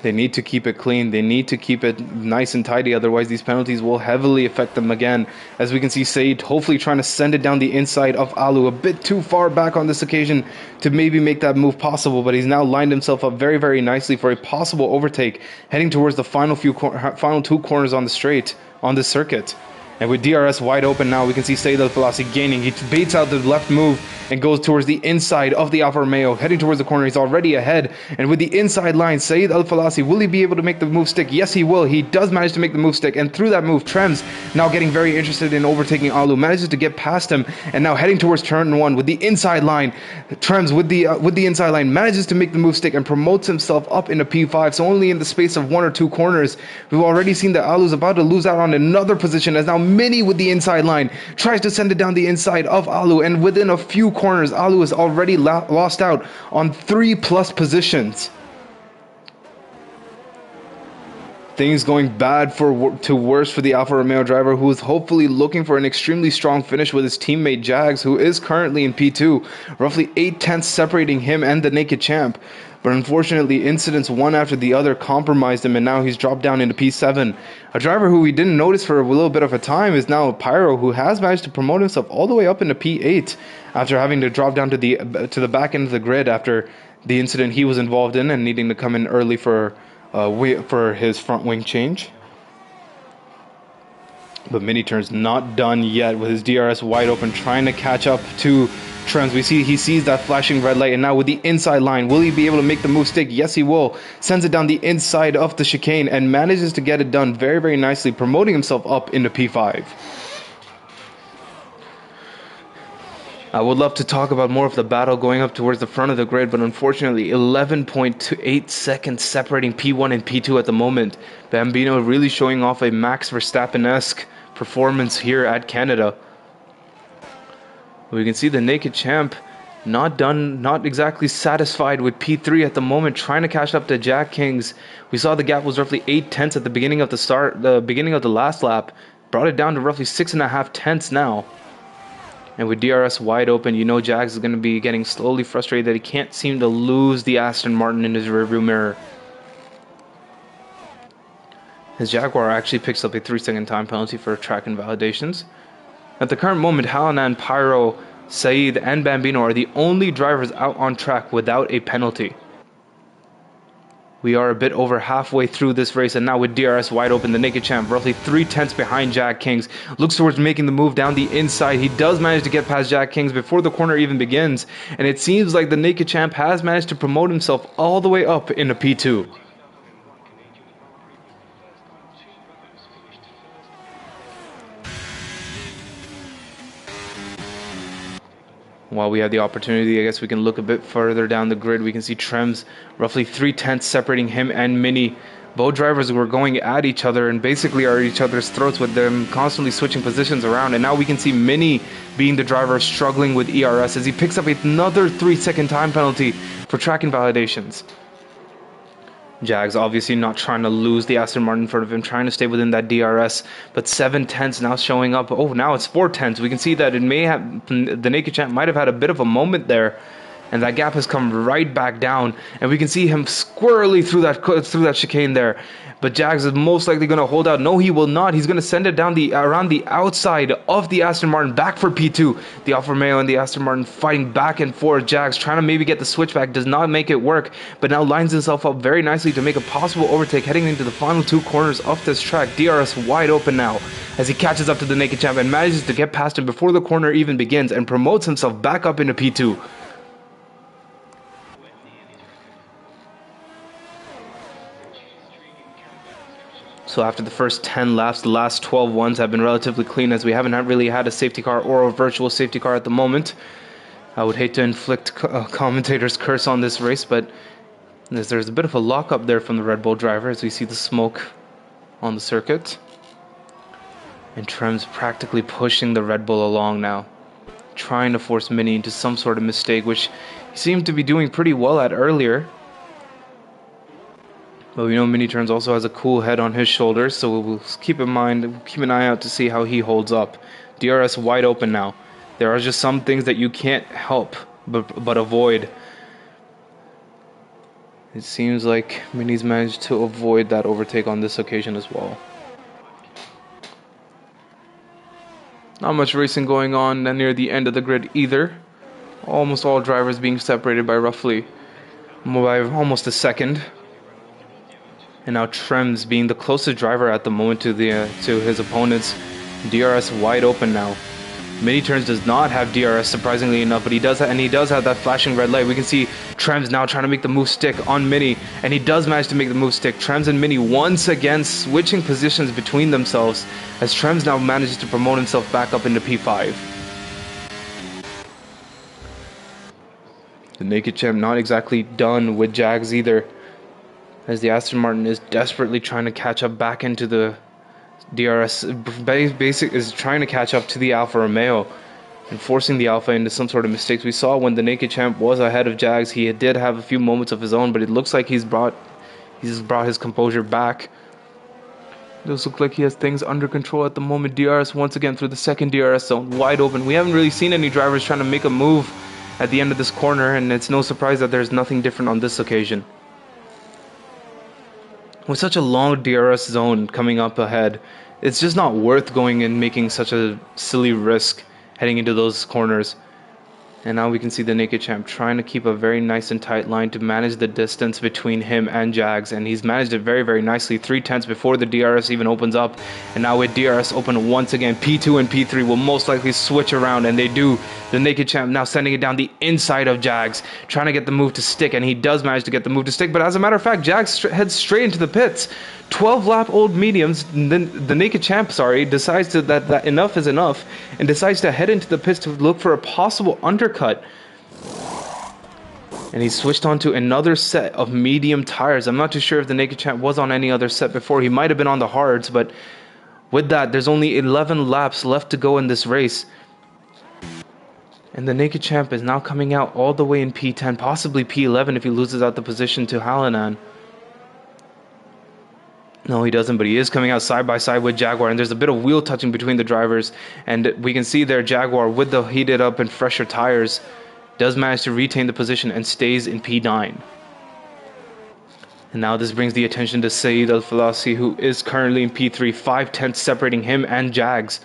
They need to keep it clean. They need to keep it nice and tidy. Otherwise, these penalties will heavily affect them again. As we can see, Saeed hopefully trying to send it down the inside of Alu. A bit too far back on this occasion to maybe make that move possible. But he's now lined himself up very, very nicely for a possible overtake. Heading towards the final 2 corners on the straight on this circuit. And with DRS wide open now, we can see Saeed Al-Falasi gaining. He baits out the left move and goes towards the inside of the Alfa Romeo. Heading towards the corner, he's already ahead. And with the inside line, Saeed Al-Falasi, will he be able to make the move stick? Yes, he will. He does manage to make the move stick. And through that move, Trems, now getting very interested in overtaking Alu, manages to get past him. And now heading towards turn 1 with the inside line. Trems with the inside line manages to make the move stick and promotes himself up into P5. So only in the space of 1 or 2 corners, we've already seen that Alu's about to lose out on another position as now Mini with the inside line tries to send it down the inside of Alu, and within a few corners Alu has already lost out on 3+ positions. Things going bad to worse for the Alfa Romeo driver, who is hopefully looking for an extremely strong finish with his teammate Jags, who is currently in P2, roughly 8 tenths separating him and the Naked Champ. But unfortunately, incidents one after the other compromised him, and now he's dropped down into P7. A driver who we didn't notice for a little bit of a time is now Pyro, who has managed to promote himself all the way up into P8 after having to drop down to the back end of the grid after the incident he was involved in and needing to come in early for his front wing change. But Mini Turn's not done yet with his DRS wide open, trying to catch up to Trems. We see he sees that flashing red light, and now with the inside line, will he be able to make the move stick? Yes, he will. Sends it down the inside of the chicane and manages to get it done very, very nicely, promoting himself up into P5. I would love to talk about more of the battle going up towards the front of the grid, but unfortunately 11.8 seconds separating P1 and P2 at the moment. Bambino really showing off a Max Verstappen-esque performance here at Canada. We can see the Naked Champ not exactly satisfied with P3 at the moment, trying to catch up to Jack Kings. We saw the gap was roughly 8 tenths at the beginning of the last lap. Brought it down to roughly 6.5 tenths now. And with DRS wide open, you know Jags is going to be getting slowly frustrated that he can't seem to lose the Aston Martin in his rearview mirror. His Jaguar actually picks up a 3-second time penalty for track invalidations. At the current moment, Halanan, Pyro, Saeed, and Bambino are the only drivers out on track without a penalty. We are a bit over halfway through this race, and now with DRS wide open, the Naked Champ roughly 3 tenths behind Jack Kings looks towards making the move down the inside. He does manage to get past Jack Kings before the corner even begins, and it seems like the Naked Champ has managed to promote himself all the way up into P2. While we have the opportunity, I guess we can look a bit further down the grid. We can see Trems roughly 3 tenths separating him and Mini. Both drivers were going at each other and basically are at each other's throats, with them constantly switching positions around. And now we can see Mini being the driver struggling with ERS as he picks up another 3-second time penalty for track invalidations. Jags obviously not trying to lose the Aston Martin in front of him, trying to stay within that DRS, but 7/10 now showing up. Oh, now it's 4/10. We can see that it may have, the Naked Champ might have had a bit of a moment there, and that gap has come right back down, and we can see him squirrely through that chicane there. But Jags is most likely going to hold out. No, he will not. He's going to send it down around the outside of the Aston Martin, back for P2. The Alfa Romeo and the Aston Martin fighting back and forth. Jags trying to maybe get the switchback, does not make it work, but now lines himself up very nicely to make a possible overtake heading into the final two corners of this track. DRS wide open now as he catches up to the Naked Champ and manages to get past him before the corner even begins and promotes himself back up into P2. So after the first 10 laps, the last 12 ones have been relatively clean, as we haven't really had a safety car or a virtual safety car at the moment. I would hate to inflict commentator's curse on this race, but there's a bit of a lockup there from the Red Bull driver as we see the smoke on the circuit. And Trem's practically pushing the Red Bull along now, trying to force Mini into some sort of mistake, which he seemed to be doing pretty well at earlier. But we know Mini Turns also has a cool head on his shoulders, so we'll keep an eye out to see how he holds up. DRS wide open now. There are just some things that you can't help but avoid. It seems like Mini's managed to avoid that overtake on this occasion as well. Not much racing going on near the end of the grid either. Almost all drivers being separated by almost a second. And now Trem's being the closest driver at the moment to his opponents. DRS wide open now. Mini Turns does not have DRS, surprisingly enough, but he does have that flashing red light. We can see Trem's now trying to make the move stick on Mini, and he does manage to make the move stick. Trem's and Mini once again switching positions between themselves, as Trem's now manages to promote himself back up into P5. The Naked Champ not exactly done with Jags either, as the Aston Martin is desperately trying to catch up back into the DRS. Is trying to catch up to the Alfa Romeo and forcing the Alfa into some sort of mistakes. We saw when the Naked Champ was ahead of Jags, he did have a few moments of his own, but it looks like he's brought his composure back. It does look like he has things under control at the moment. DRS once again through the second DRS zone, wide open. We haven't really seen any drivers trying to make a move at the end of this corner, and it's no surprise that there's nothing different on this occasion. With such a long DRS zone coming up ahead, it's just not worth going and making such a silly risk heading into those corners. And now we can see the Naked Champ trying to keep a very nice and tight line to manage the distance between him and Jags, and he's managed it very, very nicely. 3/10 before the DRS even opens up, and now with DRS open once again, P2 and P3 will most likely switch around, and they do. The Naked Champ now sending it down the inside of Jags, trying to get the move to stick, and he does manage to get the move to stick, but as a matter of fact, Jags heads straight into the pits. 12-lap-old mediums, the Naked Champ, decides that enough is enough, and decides to head into the pits to look for a possible undercut. And he switched on to another set of medium tires. I'm not too sure if the Naked Champ was on any other set before. He might have been on the hards, but with that, there's only 11 laps left to go in this race. And the Naked Champ is now coming out all the way in P10, possibly P11 if he loses out the position to Hallinan. No, he doesn't, but he is coming out side by side with Jaguar, and there's a bit of wheel touching between the drivers, and we can see there Jaguar, with the heated up and fresher tires, does manage to retain the position and stays in P9. And now this brings the attention to Saeed Al-Falasi, who is currently in P3, 5/10 separating him and Jags.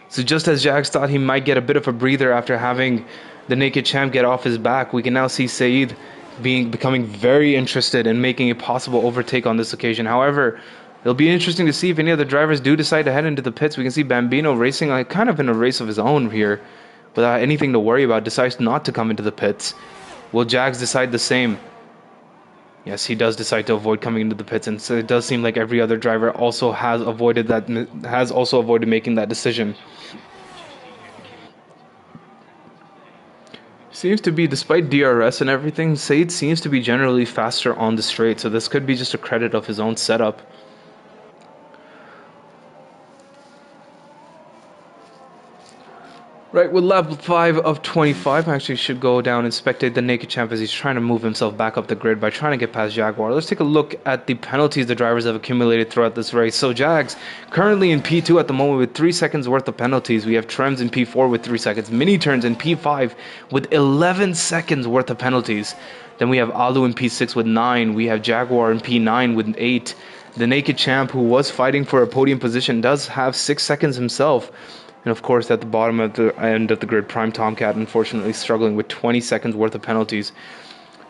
So just as Jags thought he might get a bit of a breather after having the Naked Champ get off his back, we can now see Saeed becoming very interested in making a possible overtake on this occasion. However, it'll be interesting to see if any of the drivers do decide to head into the pits. We can see Bambino racing kind of in a race of his own here, without anything to worry about, decides not to come into the pits. Will Jags decide the same? Yes, he does decide to avoid coming into the pits, and so it does seem like every other driver also has avoided making that decision. Seems to be, despite DRS and everything, Saeed seems to be generally faster on the straight, so this could be just a credit of his own setup. Right, with lap 5 of 25, I actually should go down and spectate the Naked Champ as he's trying to move himself back up the grid by trying to get past Jaguar. Let's take a look at the penalties the drivers have accumulated throughout this race. So Jags currently in P2 at the moment with 3 seconds worth of penalties. We have Trems in P4 with 3 seconds, Mini Turns in P5 with 11 seconds worth of penalties. Then we have Alu in P6 with 9. We have Jaguar in P9 with 8. The Naked Champ, who was fighting for a podium position, does have 6 seconds himself. And of course, at the bottom of the end of the grid, Prime Tomcat, unfortunately struggling with 20 seconds worth of penalties.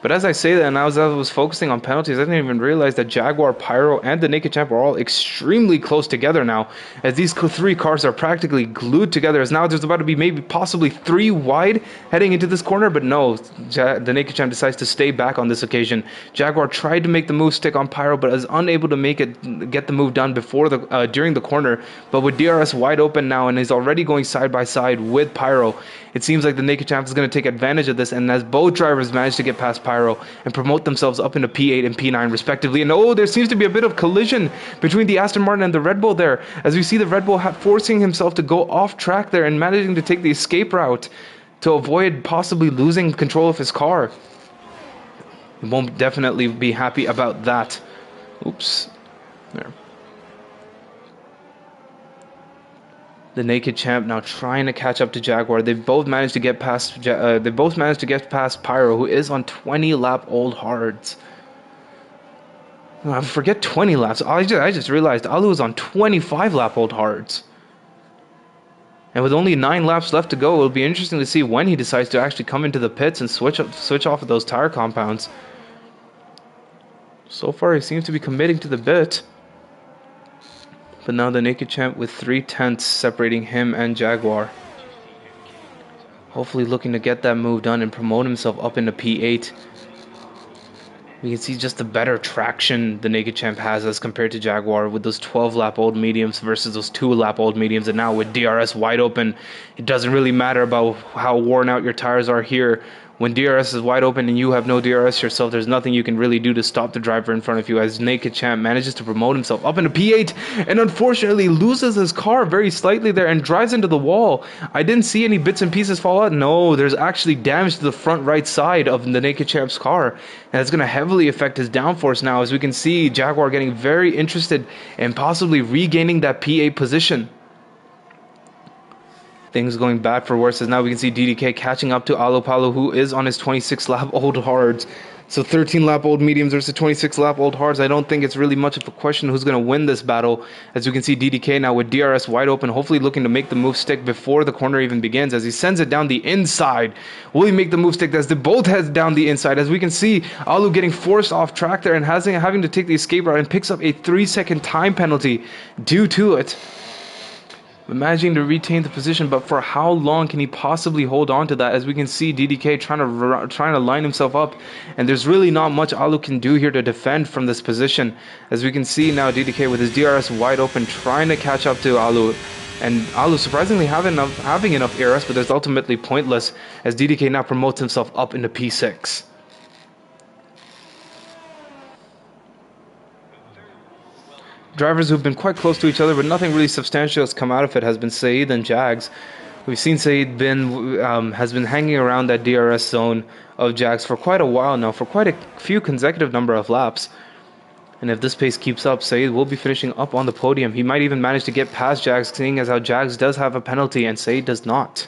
But as I say that, and as I was focusing on penalties, I didn't even realize that Jaguar, Pyro, and the Naked Champ are all extremely close together now, as these 3 cars are practically glued together, as now there's about to be maybe possibly 3 wide heading into this corner, but no, the Naked Champ decides to stay back on this occasion. Jaguar tried to make the move stick on Pyro, but is unable to get the move done before during the corner, but with DRS wide open now, and is already going side by side with Pyro, it seems like the Naked Champ is going to take advantage of this, and as both drivers manage to get past Pyro and promote themselves up into P8 and P9 respectively. And oh, there seems to be a bit of collision between the Aston Martin and the Red Bull there, as we see the Red Bull forcing himself to go off track there and managing to take the escape route to avoid possibly losing control of his car. He won't definitely be happy about that. Oops. There. The Naked Champ now trying to catch up to Jaguar. They both managed to get past. Pyro, who is on 20 lap old hards. I forget 20 laps. I just realized Alu is on 25 lap old hards. And with only 9 laps left to go, it'll be interesting to see when he decides to actually come into the pits and switch off of those tire compounds. So far, he seems to be committing to the bit. But now the Naked Champ with 3 tenths separating him and Jaguar. Hopefully looking to get that move done and promote himself up into P8. We can see just the better traction the Naked Champ has as compared to Jaguar with those 12 lap old mediums versus those 2 lap old mediums. And now with DRS wide open, it doesn't really matter about how worn out your tires are here. When DRS is wide open and you have no DRS yourself, there's nothing you can really do to stop the driver in front of you, as Naked Champ manages to promote himself up into P8 and unfortunately loses his car very slightly there and drives into the wall. I didn't see any bits and pieces fall out. No, there's actually damage to the front right side of the Naked Champ's car, and it's going to heavily affect his downforce now, as we can see Jaguar getting very interested in possibly regaining that P8 position. Things going bad for worse, as now we can see DDK catching up to Alopalo, who is on his 26 lap old hards. So 13 lap old mediums versus 26 lap old hards. I don't think it's really much of a question who's going to win this battle, as we can see DDK now with DRS wide open, hopefully looking to make the move stick before the corner even begins, as he sends it down the inside. Will he make the move stick as the both heads down the inside, as we can see Alu getting forced off track there and having to take the escape route, and picks up a 3-second time penalty due to it. Managing to retain the position, but for how long can he possibly hold on to that? As we can see DDK trying to line himself up, and there's really not much Alu can do here to defend from this position. As we can see now DDK with his DRS wide open trying to catch up to Alu, and Alu surprisingly having enough ARS, but that's ultimately pointless, as DDK now promotes himself up into P6. Drivers who've been quite close to each other, but nothing really substantial has come out of it, has been Saeed and Jags. We've seen Saeed has been hanging around that DRS zone of Jags for quite a while now, for quite a few consecutive number of laps. And if this pace keeps up, Saeed will be finishing up on the podium. He might even manage to get past Jags, seeing as how Jags does have a penalty and Saeed does not.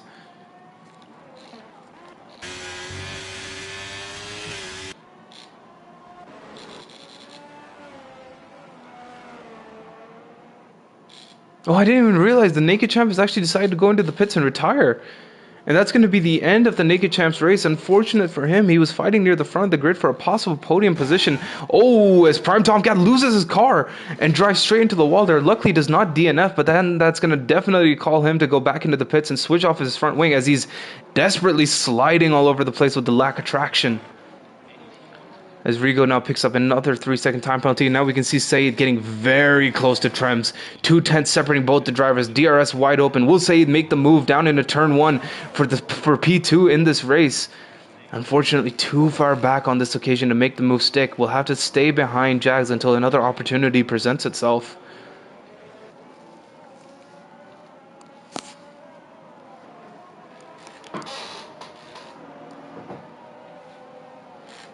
Oh, I didn't even realize the Naked Champ has actually decided to go into the pits and retire. And that's going to be the end of the Naked Champ's race. Unfortunate for him, he was fighting near the front of the grid for a possible podium position. Oh, as Prime Tomcat loses his car and drives straight into the wall there. Luckily does not DNF, but then that's going to definitely call him to go back into the pits and switch off his front wing, as he's desperately sliding all over the place with the lack of traction. As Rigo now picks up another 3-second time penalty. Now we can see Saeed getting very close to Trems. 2 tenths separating both the drivers. DRS wide open. Will Saeed make the move down into turn 1 for P2 in this race? Unfortunately, too far back on this occasion to make the move stick. We'll have to stay behind Jags until another opportunity presents itself.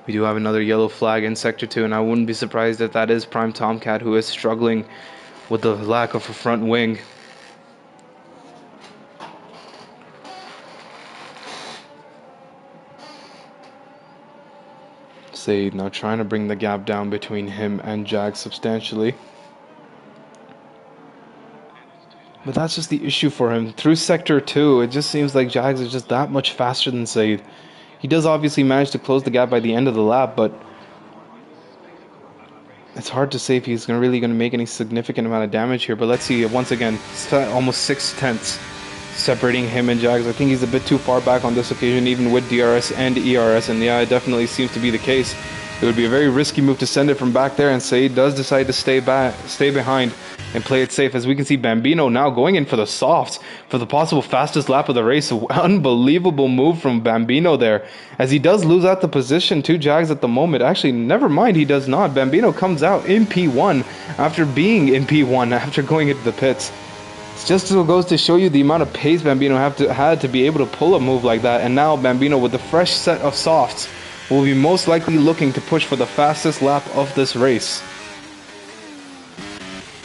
We do have another yellow flag in Sector 2, and I wouldn't be surprised if that is Prime Tomcat, who is struggling with the lack of a front wing. Saeed now trying to bring the gap down between him and Jags substantially. But that's just the issue for him. Through Sector 2, it just seems like Jags is just that much faster than Saeed. He does obviously manage to close the gap by the end of the lap, but it's hard to say if he's really going to make any significant amount of damage here. But let's see, once again, almost 6 tenths separating him and Jags. I think he's a bit too far back on this occasion, even with DRS and ERS, and yeah, it definitely seems to be the case. It would be a very risky move to send it from back there, and Saeed does decide to stay behind and play it safe. As we can see, Bambino now going in for the softs for the possible fastest lap of the race. Unbelievable move from Bambino there, as he does lose out the position to Jags at the moment. Actually, never mind, he does not. Bambino comes out in P1 after being in P1 after going into the pits. It just goes to show you the amount of pace Bambino had to be able to pull a move like that. And now Bambino, with the fresh set of softs, will be most likely looking to push for the fastest lap of this race.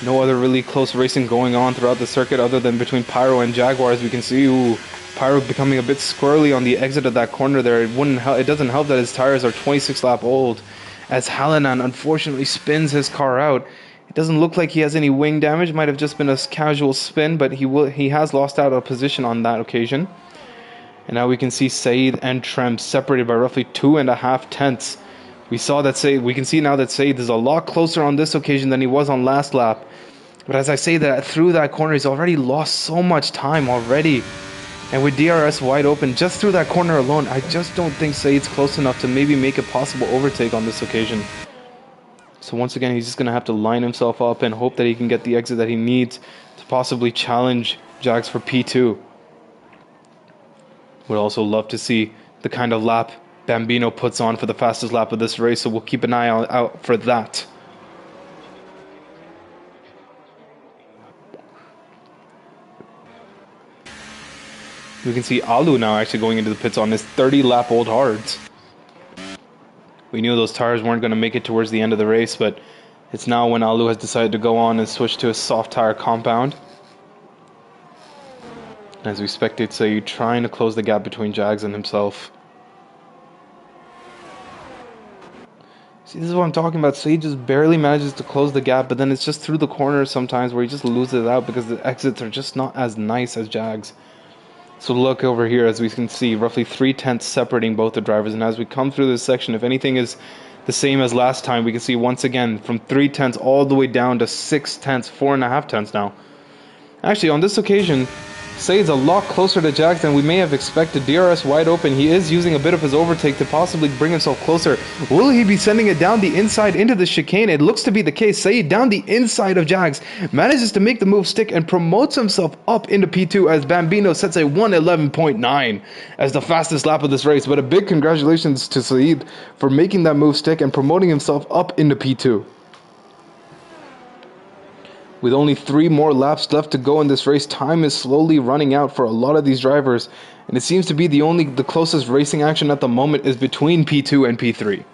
No other really close racing going on throughout the circuit other than between Pyro and Jaguar. As we can see, Pyro becoming a bit squirrely on the exit of that corner there. It doesn't help that his tires are 26 lap old, as Hallinan unfortunately spins his car out. It doesn't look like he has any wing damage. Might have just been a casual spin, but he has lost out a position on that occasion. And now we can see Saeed and Trem separated by roughly 2.5 tenths. We can see now that Saeed is a lot closer on this occasion than he was on last lap. But as I say that, through that corner, he's already lost so much time already. And with DRS wide open, just through that corner alone, I just don't think Saeed's close enough to maybe make a possible overtake on this occasion. So once again, he's just going to have to line himself up and hope that he can get the exit that he needs to possibly challenge Jags for P2. Would also love to see the kind of lap Bambino puts on for the fastest lap of this race, so we'll keep an eye out for that. We can see Alu now actually going into the pits on his 30-lap-old hards. We knew those tires weren't going to make it towards the end of the race, but it's now when Alu has decided to go on and switch to a soft tire compound. As we spectate Saeed trying to close the gap between Jags and himself. See, this is what I'm talking about. Saeed just barely manages to close the gap, but then it's just through the corners sometimes where he just loses it out because the exits are just not as nice as Jags. So look over here, as we can see, roughly 3 tenths separating both the drivers. And as we come through this section, if anything is the same as last time, we can see once again from 3 tenths all the way down to 6 tenths, 4.5 tenths now. Actually, on this occasion, Saeed's a lot closer to Jags than we may have expected. DRS wide open. He is using a bit of his overtake to possibly bring himself closer. Will he be sending it down the inside into the chicane? It looks to be the case. Saeed down the inside of Jags manages to make the move stick and promotes himself up into P2 as Bambino sets a 1:11.9 as the fastest lap of this race. But a big congratulations to Saeed for making that move stick and promoting himself up into P2. With only 3 more laps left to go in this race, time is slowly running out for a lot of these drivers, and it seems to be the closest racing action at the moment is between P2 and P3.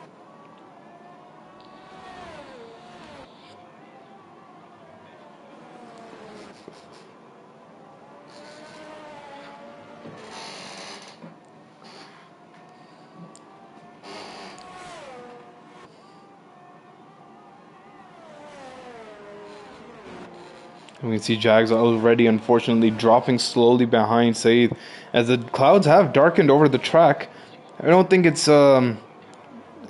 And we can see Jags already, unfortunately, dropping slowly behind Saeed as the clouds have darkened over the track. I don't think it's. I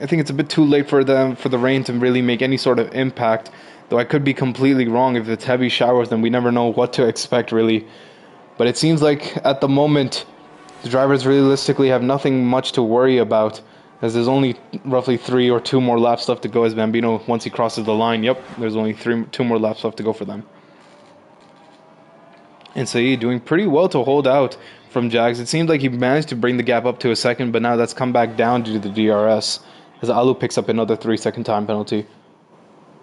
think it's a bit too late for the rain to really make any sort of impact. Though I could be completely wrong. If it's heavy showers, then we never know what to expect, really. But it seems like at the moment, the drivers realistically have nothing much to worry about, as there's only roughly 3 or 2 more laps left to go. As Bambino, once he crosses the line, yep, there's only 2 more laps left to go for them. And Saeed doing pretty well to hold out from Jags. It seemed like he managed to bring the gap up to a second, but now that's come back down due to the DRS, as Alu picks up another 3-second time penalty.